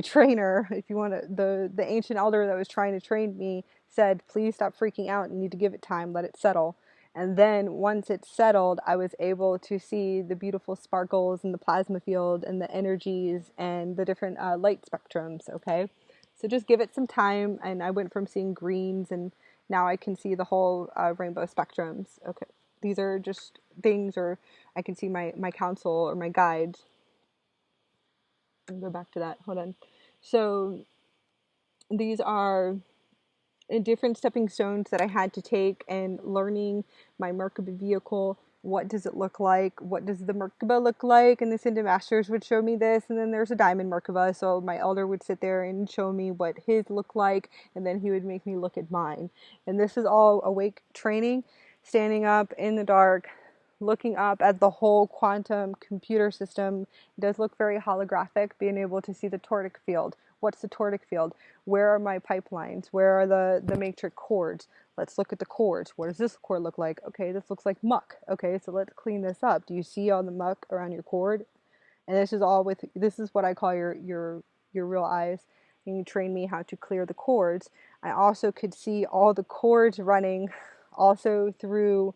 Speaker 1: trainer, if you want to, the ancient elder that was trying to train me, said, please stop freaking out. You need to give it time, let it settle. And then once it settled, I was able to see the beautiful sparkles in the plasma field and the energies and the different light spectrums. Okay, so just give it some time. And I went from seeing greens, and now I can see the whole rainbow spectrums. Okay, these are just things, or I can see my counsel or my guides. I'll go back to that. Hold on. So these are different stepping stones that I had to take, and learning my Merkaba vehicle. What does it look like? What does the Merkaba look like? And the Synda Masters would show me this, and then there's a diamond Merkaba. So my elder would sit there and show me what his looked like, and then he would make me look at mine. And this is all awake training, standing up in the dark, looking up at the whole quantum computer system. It does look very holographic, being able to see the toric field. What's the toric field? Where are my pipelines? Where are the matrix cords? Let's look at the cords. What does this cord look like? Okay, this looks like muck. Okay, so let's clean this up. Do you see all the muck around your cord? And this is all with, this is what I call your real eyes. And you train me how to clear the cords. I also could see all the cords running also through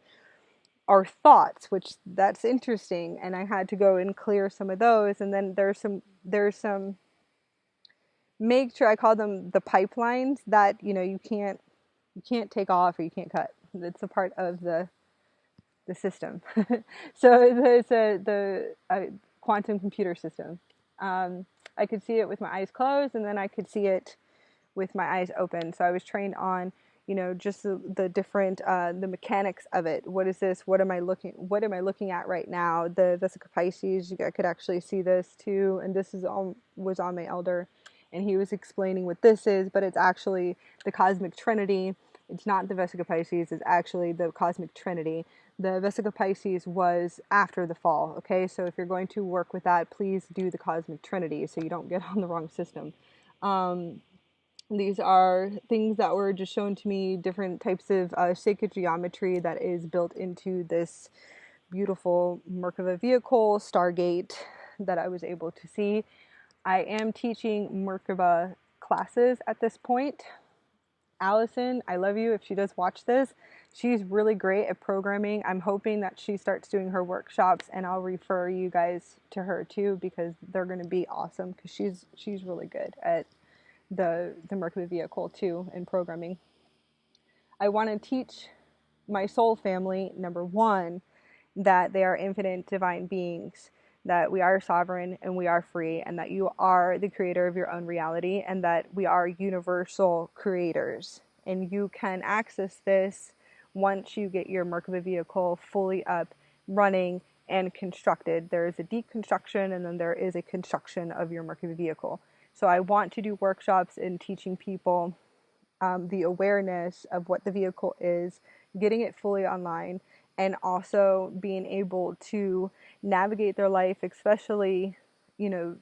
Speaker 1: our thoughts, which that's interesting. And I had to go and clear some of those. And then there's some make sure, I call them the pipelines, that you can't take off, or you can't cut. It's a part of the system. So it's the quantum computer system. I could see it with my eyes closed, and then I could see it with my eyes open. So I was trained on just the different the mechanics of it. What is this? What am I looking at right now? The Vesica Pisces, I could actually see this too, and this was on my elder, and he was explaining what this is, but it's actually the cosmic trinity. It's not the Vesica Pisces, it's actually the cosmic trinity. The Vesica Pisces was after the fall, okay? So if you're going to work with that, please do the cosmic trinity so you don't get on the wrong system. These are things that were just shown to me, different types of sacred geometry that is built into this beautiful Merkaba vehicle, Stargate, that I was able to see. I am teaching Merkaba classes at this point. Allison, I love you if she does watch this. She's really great at programming. I'm hoping that she starts doing her workshops, and I'll refer you guys to her too, because they're going to be awesome, because she's really good at the Merkaba vehicle too, and programming. I want to teach my soul family, number one, that they are infinite divine beings, that we are sovereign and we are free, and that you are the creator of your own reality, and that we are universal creators. And you can access this once you get your Merkaba vehicle fully up, running, and constructed. There is a deconstruction, and then there is a construction of your Merkaba vehicle. So I want to do workshops in teaching people the awareness of what the vehicle is, getting it fully online, and also being able to navigate their life, especially, you know,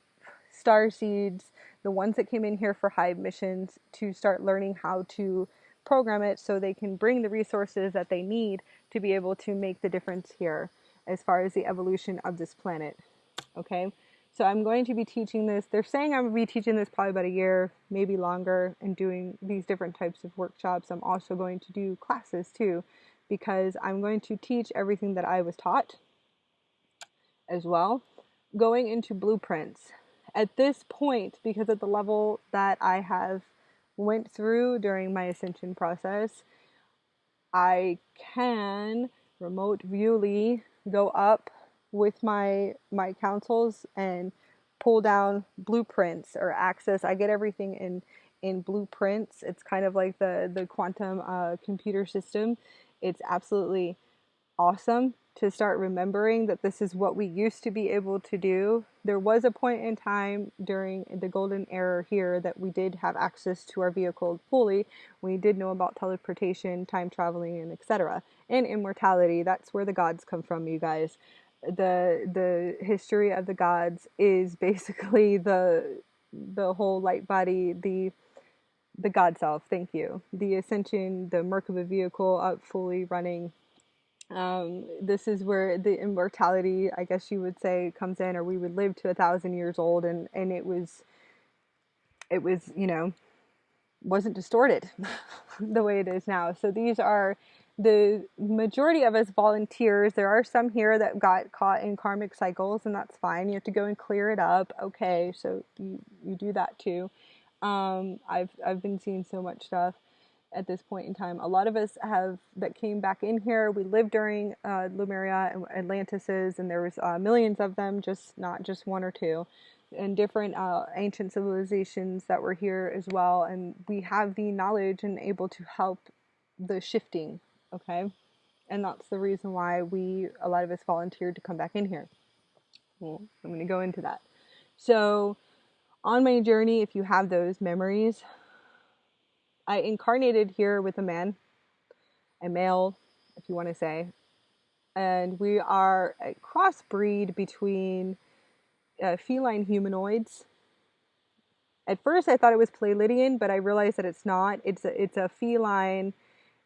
Speaker 1: Starseeds, the ones that came in here for hive missions, to start learning how to program it so they can bring the resources that they need to be able to make the difference here as far as the evolution of this planet. Okay, so I'm going to be teaching this. They're saying I'm going to be teaching this probably about a year, maybe longer, and doing these different types of workshops. I'm also going to do classes too, because I'm going to teach everything that I was taught as well, going into blueprints. At this point, because of the level that I have went through during my ascension process, I can remote viewly go up with my councils and pull down blueprints or access. I get everything in blueprints. It's kind of like the quantum computer system. It's absolutely awesome to start remembering that this is what we used to be able to do. There was a point in time during the golden era here that we did have access to our vehicle fully. We did know about teleportation, time traveling, and etc. And immortality. That's where the gods come from, you guys. The history of the gods is basically the whole light body, the god self. Thank you. The ascension, the Merkaba vehicle up fully running. This is where the immortality, I guess you would say, comes in, or we would live to 1,000 years old, and it was, you know, wasn't distorted the way it is now. So these are the majority of us volunteers. There are some here that got caught in karmic cycles, and that's fine. You have to go and clear it up. Okay, so you do that too. I've been seeing so much stuff at this point in time. A lot of us that came back in here. We lived during Lemuria and Atlantises, and there was millions of them, not just one or two, and different ancient civilizations that were here as well. And we have the knowledge and able to help the shifting. Okay, and that's the reason why a lot of us volunteered to come back in here. Well, I'm going to go into that. So on my journey, if you have those memories, I incarnated here with a man, a male, if you want to say, and we are a crossbreed between feline humanoids. At first, I thought it was Pleiadian, but I realized that it's not. It's a feline.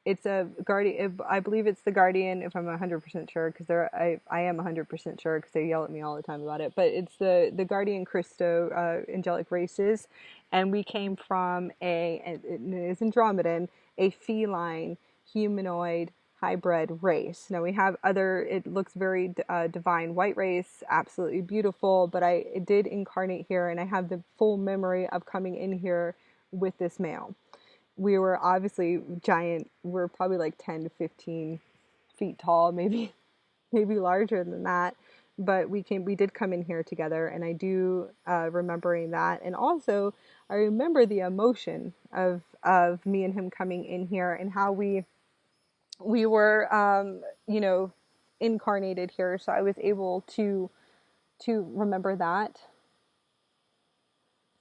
Speaker 1: It's a guardian. I believe it's the guardian, if I'm 100% sure, because I am 100% sure because they yell at me all the time about it. But it's the guardian Christo angelic races, and we came from it is Andromedan, a feline humanoid hybrid race. Now we have it looks very divine white race, absolutely beautiful. But I did incarnate here, and I have the full memory of coming in here with this male. We were obviously giant. We're probably like 10 to 15 feet tall, maybe larger than that. But we did come in here together, and I do remembering that. And also, I remember the emotion of me and him coming in here, and how we were, incarnated here. So I was able to remember that.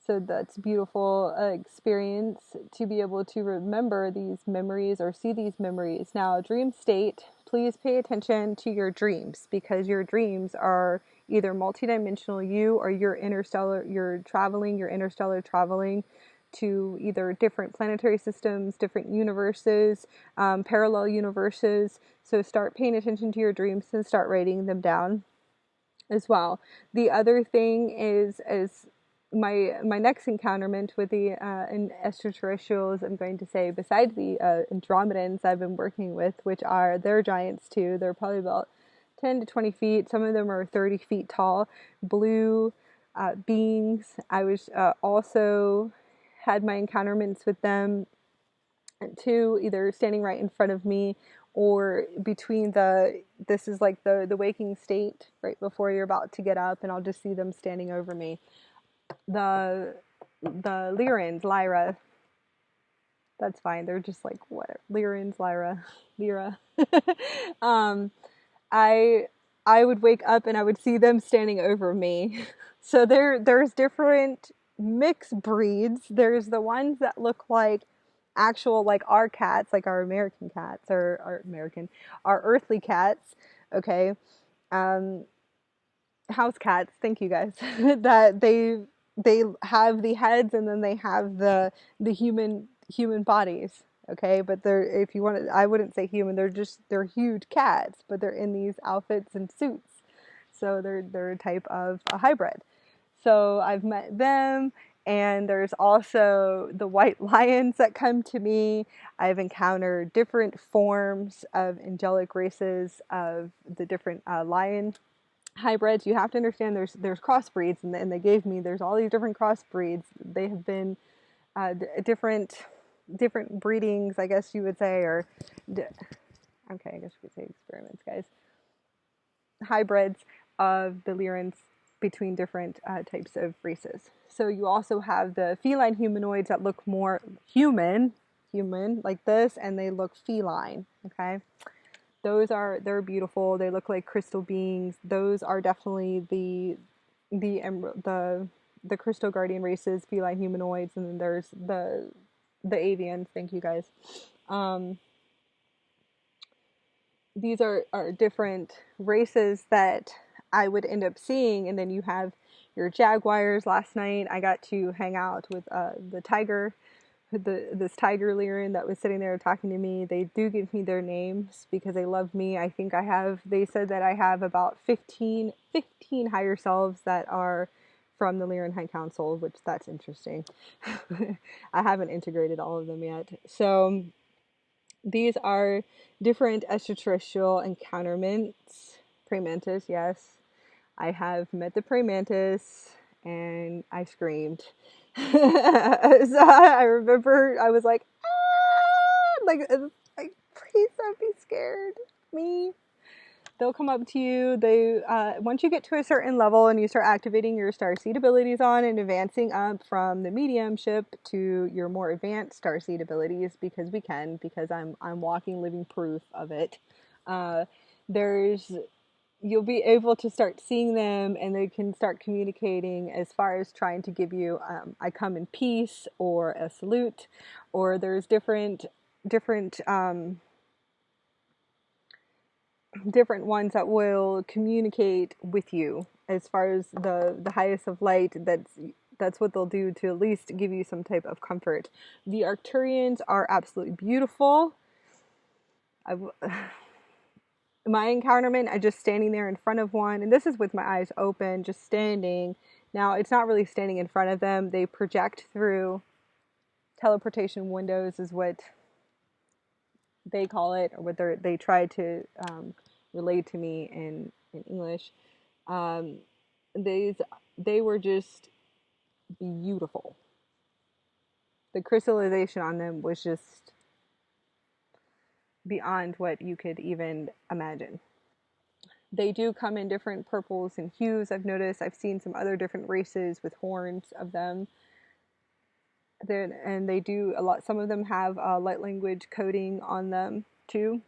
Speaker 1: So that's a beautiful experience to be able to remember these memories or see these memories. Now, dream state, please pay attention to your dreams, because your dreams are either multidimensional you, or you're interstellar traveling to either different planetary systems, different universes, parallel universes. So start paying attention to your dreams and start writing them down as well. The other thing is my next encounterment with the extraterrestrials, I'm going to say, besides the Andromedans I've been working with, which they're giants too. They're probably about 10 to 20 feet. Some of them are 30 feet tall. Blue beings. I was also had my encounterments with them too, either standing right in front of me or between this is like the waking state right before you're about to get up, and I'll just see them standing over me. The Lyrans, Lyra, that's fine. They're just like, whatever. Lyrans, Lyra. I would wake up and I would see them standing over me. So there's different mixed breeds. There's the ones that look like actual, like our cats, like our American cats, or our earthly cats, okay, um, house cats, thank you guys, that they have the heads and then they have the human bodies, okay, but they're, if you want to, I wouldn't say human, they're huge cats, but they're in these outfits and suits, so they're a type of a hybrid. So I've met them, and there's also the white lions that come to me. I've encountered different forms of angelic races of the different lion hybrids. You have to understand there's crossbreeds, and they gave me, there's all these different crossbreeds. They have been different breedings, I guess you would say, or okay, I guess we could say experiments, guys. Hybrids of the Lyrans between different types of races. So you also have the feline humanoids that look more human like this, and they look feline. Okay, they're beautiful. They look like crystal beings. Those are definitely the crystal guardian races, feline humanoids, and then there's the avians. Thank you guys. These are different races that I would end up seeing, and then you have your jaguars. Last night I got to hang out with the tiger, this tiger Lyran that was sitting there talking to me. They do give me their names because they love me. I think they said that I have about 15 higher selves that are from the Lyran High Council, which that's interesting. I haven't integrated all of them yet. So these are different extraterrestrial encounterments. Praying mantis, yes. I have met the praying mantis and I screamed. So I remember I was like, ah! Like, please don't be scared. Me. They'll come up to you. They once you get to a certain level and you start activating your starseed abilities on and advancing up from the mediumship to your more advanced starseed abilities, because I'm walking living proof of it. There's You'll be able to start seeing them, and they can start communicating as far as trying to give you I come in peace or a salute, or there's different different ones that will communicate with you as far as the highest of light. That's what they'll do to at least give you some type of comfort. The Arcturians are absolutely beautiful. My encounterment, I just standing there in front of one, and this is with my eyes open, just standing. Now it's not really standing in front of them. They project through teleportation windows is what they call it, or what they try to relate to me in English. Um, they were just beautiful. The crystallization on them was just beyond what you could even imagine. They do come in different purples and hues. I've noticed. I've seen some other different races with horns of them. And they do a lot. Some of them have light language coding on them too.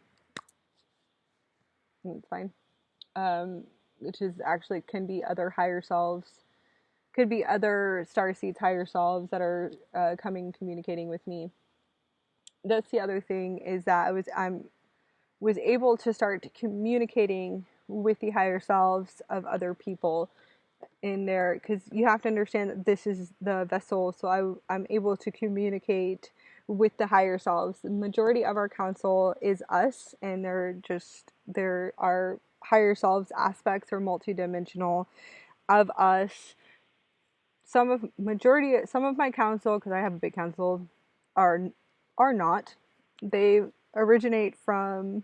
Speaker 1: It's fine. Which is actually can be other higher selves, could be other starseeds higher selves that are communicating with me. That's the other thing, is that I was able to start communicating with the higher selves of other people in there, because you have to understand that this is the vessel. So I'm able to communicate with the higher selves. The majority of our council is us, and there are higher selves aspects or multidimensional of us. Some of my council, because I have a big council, are not. They originate from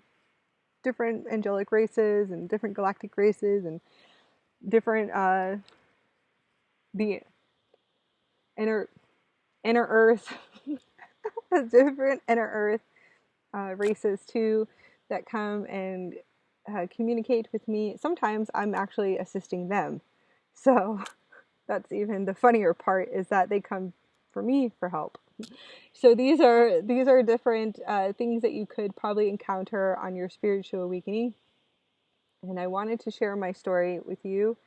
Speaker 1: different angelic races and different galactic races and different the inner earth different inner earth races too, that come and communicate with me. Sometimes I'm actually assisting them, so that's even the funnier part, is that they come for me for help. So these are different things that you could probably encounter on your spiritual awakening, and I wanted to share my story with you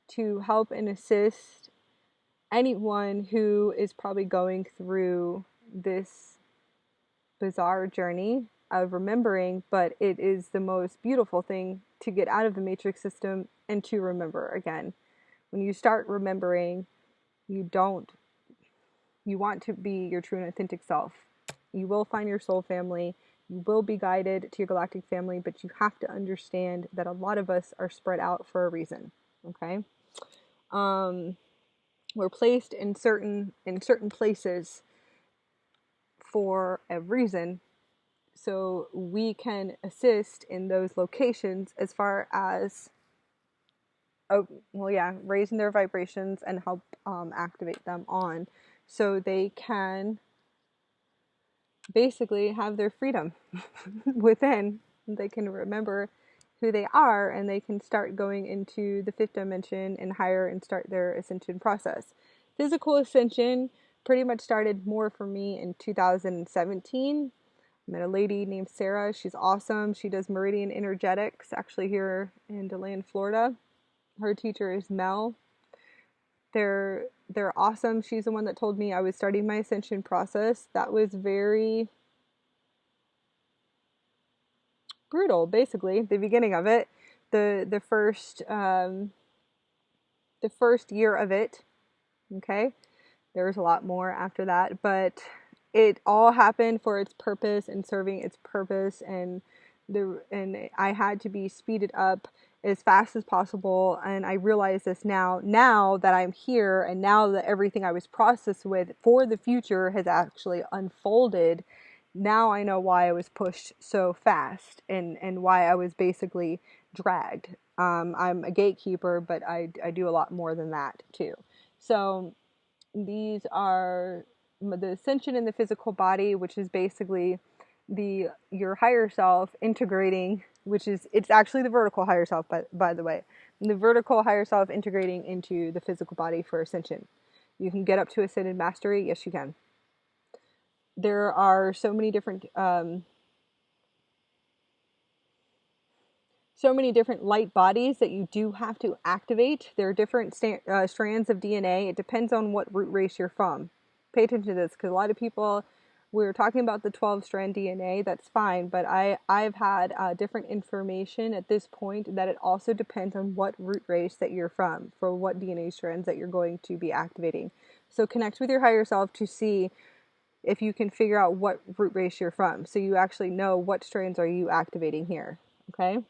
Speaker 1: to help and assist anyone who is probably going through this bizarre journey of remembering, but it is the most beautiful thing to get out of the matrix system and to remember again. When you start remembering, you want to be your true and authentic self. You will find your soul family. You will be guided to your galactic family, but you have to understand that a lot of us are spread out for a reason. Okay? We're placed in certain places for a reason, so we can assist in those locations as far as raising their vibrations and help activate them on, so they can basically have their freedom within. They can remember who they are, and they can start going into the fifth dimension and higher and start their ascension process. Physical ascension pretty much started more for me in 2017. I met a lady named Sarah. She's awesome. She does meridian energetics, actually here in DeLand, Florida. Her teacher is Mel. They're awesome. She's the one that told me I was starting my ascension process. That was very brutal, basically, the beginning of it. The first year of it. Okay? There was a lot more after that, but it all happened for its purpose and serving its purpose, and I had to be speeded up as fast as possible. And I realize this now that I'm here, and now that everything I was processed with for the future has actually unfolded. Now I know why I was pushed so fast, and why I was basically dragged. I'm a gatekeeper, but I do a lot more than that too. So these are the ascension in the physical body, which is basically your higher self integrating, it's actually the vertical higher self, by the way, the vertical higher self integrating into the physical body for ascension. You can get up to ascended mastery. Yes, you can. There are so many different light bodies that you do have to activate. There are different strands of DNA. It depends on what root race you're from. Pay attention to this, because a lot of people, we're talking about the 12-strand DNA, that's fine, but I've had different information at this point that it also depends on what root race that you're from, for what DNA strands that you're going to be activating. So connect with your higher self to see if you can figure out what root race you're from, so you actually know what strands are you activating here, okay?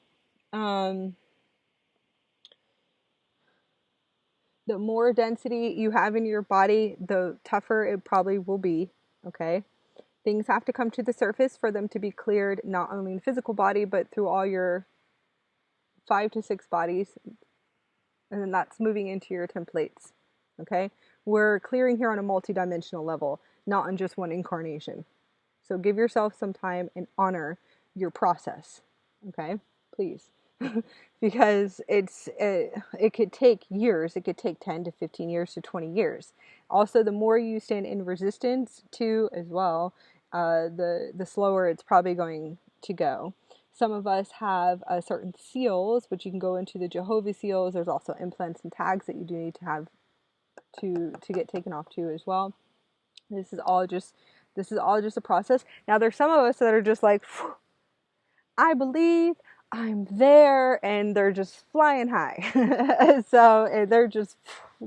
Speaker 1: The more density you have in your body, the tougher it probably will be, okay? Things have to come to the surface for them to be cleared, not only in the physical body, but through all your 5 to 6 bodies. And then that's moving into your templates, okay? We're clearing here on a multi-dimensional level, not on just one incarnation. So give yourself some time and honor your process, okay? Please. Because it could take years. It could take 10 to 15 years to 20 years. Also, the more you stand in resistance to as well, the slower it's probably going to go. Some of us have certain seals, which you can go into the Jehovah seals. There's also implants and tags that you do need to have to get taken off too as well. This is all just a process. Now, there's some of us that are just like, I believe, I'm there, and they're just flying high. So they're just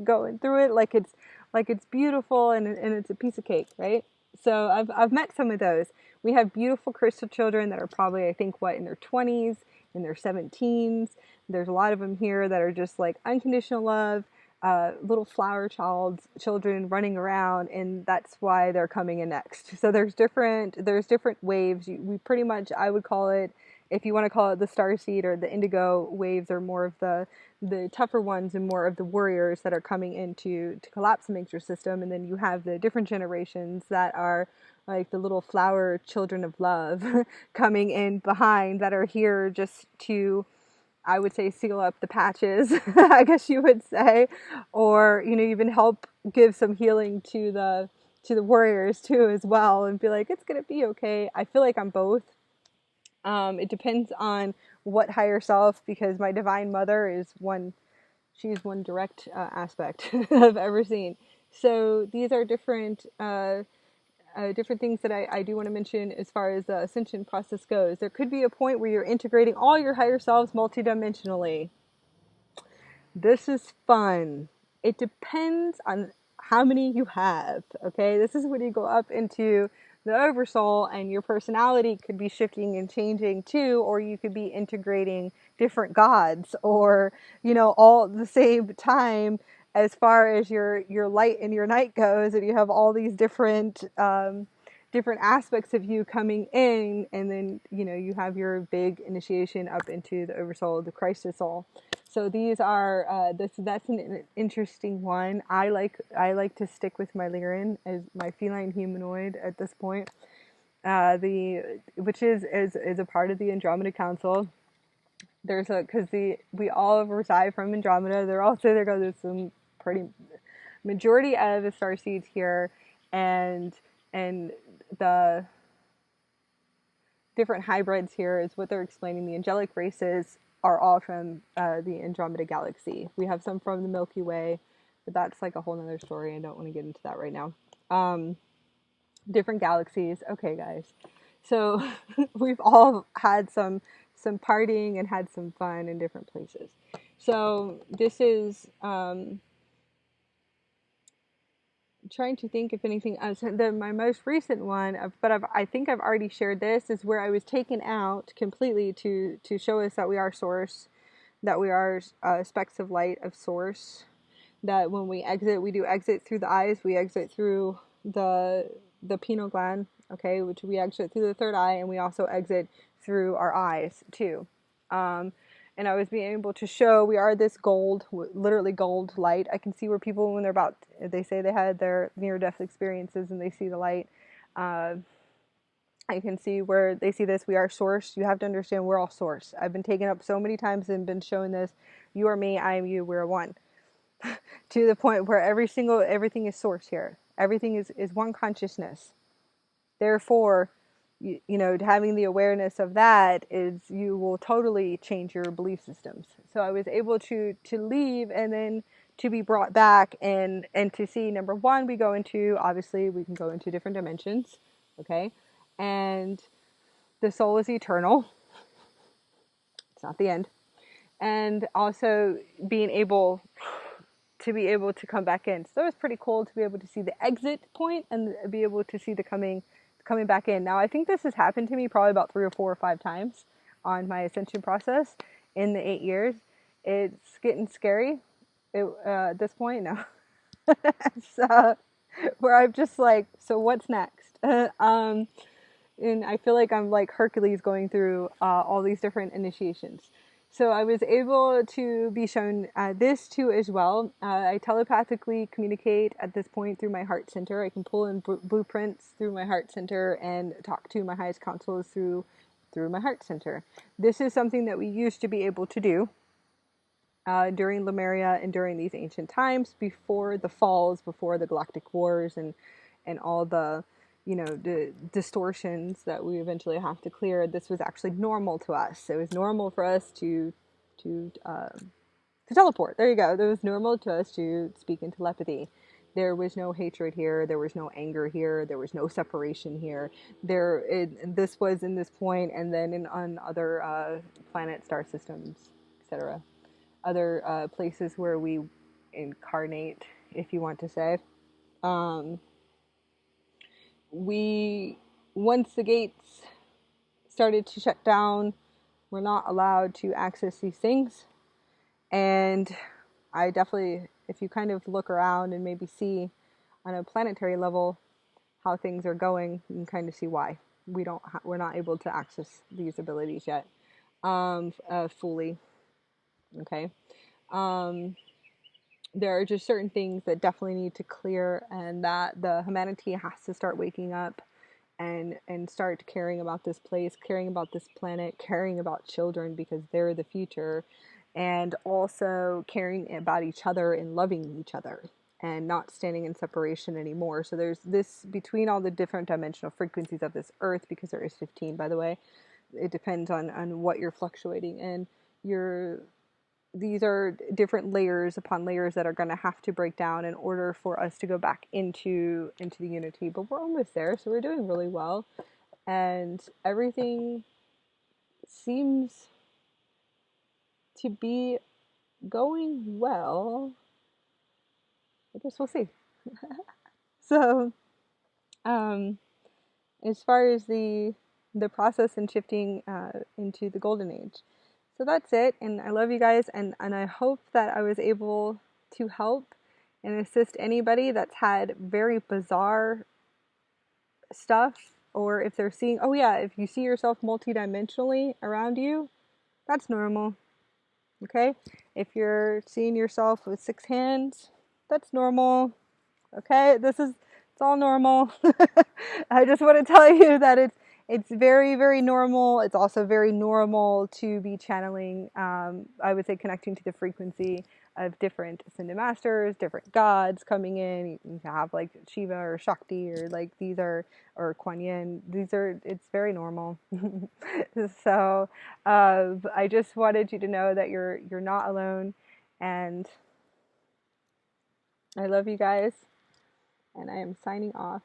Speaker 1: going through it like it's beautiful and it's a piece of cake, right? So I've met some of those. We have beautiful crystal children that are probably, I think, in their 20s, in their 17s. There's a lot of them here that are just like unconditional love, little flower children running around, and that's why they're coming in next. So there's different waves. We pretty much, I would call it, if you want to call it the Starseed or the Indigo waves, are more of the tougher ones and more of the warriors that are coming in to collapse the matrix system. And then you have the different generations that are like the little flower children of love coming in behind, that are here just to, I would say, seal up the patches, I guess you would say, or, even help give some healing to the warriors too as well, and be like, it's gonna be okay. I feel like I'm both. It depends on what higher self, because my divine mother is one. She's one direct aspect I've ever seen. So these are different different things that I do want to mention as far as the ascension process goes. There could be a point where you're integrating all your higher selves multidimensionally. This is fun. It depends on how many you have, okay? This is when you go up into the oversoul and your personality could be shifting and changing too, or you could be integrating different gods or, all at the same time as far as your light and your night goes, and you have all these different aspects of you coming in, and then, you have your big initiation up into the oversoul, the Christ soul. So these are that's an interesting one. I like to stick with my Lyran as my feline humanoid at this point. Which is a part of the Andromeda Council. Because we all reside from Andromeda. There's some pretty majority of the Starseeds here, and the different hybrids here is what they're explaining. The angelic races are all from the Andromeda Galaxy. We have some from the Milky Way, but that's like a whole nother story. I don't want to get into that right now. Different galaxies. Okay, guys. So we've all had some partying and had some fun in different places. So this is trying to think if anything else. My most recent one, but I think I've already shared this, is where I was taken out completely to show us that we are source, that we are specks of light of source, that when we exit, we do exit through the eyes, we exit through the pineal gland, okay, which we exit through the third eye, and we also exit through our eyes too. And I was being able to show we are this gold, literally gold light. I can see where people, when they say they had their near-death experiences and they see the light, I can see where they see this. We are source. You have to understand we're all source. I've been taken up so many times and been shown this. You are me, I am you, we're one. To the point where everything is source here. Everything is one consciousness. Therefore, having the awareness of that you will totally change your belief systems. So I was able to leave and then to be brought back and to see, number one, obviously we can go into different dimensions, okay? And the soul is eternal. It's not the end. And also being able to come back in. So it was pretty cool to be able to see the exit point and be able to see the coming back in. Now, I think this has happened to me probably about 3 or 4 or 5 times on my ascension process in the 8 years. It's getting scary at this point now. So, where I'm just like, so what's next? And I feel like I'm like Hercules going through all these different initiations. So I was able to be shown this too as well. I telepathically communicate at this point through my heart center. I can pull in blueprints through my heart center and talk to my highest counsels through my heart center. This is something that we used to be able to do during Lemuria and during these ancient times, before the falls, before the Galactic Wars and all the the distortions that we eventually have to clear. This was actually normal to us. It was normal for us to teleport. There you go. It was normal to us to speak in telepathy. There was no hatred here. There was no anger here. There was no separation here. This was in this point, and then on other planets, star systems, etc. Other places where we incarnate, if you want to say. Once the gates started to shut down, we're not allowed to access these things. And I definitely, if you kind of look around and maybe see on a planetary level how things are going, you can kind of see why we're not able to access these abilities yet fully. Okay. There are just certain things that definitely need to clear, and that the humanity has to start waking up and start caring about this place, caring about this planet, caring about children because they're the future, and also caring about each other and loving each other and not standing in separation anymore. So there's this between all the different dimensional frequencies of this earth, because there is 15, by the way. It depends on what you're fluctuating in. these are different layers upon layers that are going to have to break down in order for us to go back into the unity. But we're almost there, so we're doing really well, and everything seems to be going well. I guess we'll see. So, as far as the process and shifting into the golden age. So that's it, and I love you guys, and I hope that I was able to help and assist anybody that's had very bizarre stuff, or if they're seeing, oh yeah, if you see yourself multidimensionally around you, that's normal, okay? If you're seeing yourself with 6 hands, that's normal, okay? It's all normal. I just want to tell you that it's very, very normal. It's also very normal to be channeling, I would say, connecting to the frequency of different Ascended Masters, different gods coming in. You can have like Shiva or Shakti, or like these are, or Kuan Yin. It's very normal. So I just wanted you to know that you're not alone, and I love you guys, and I am signing off.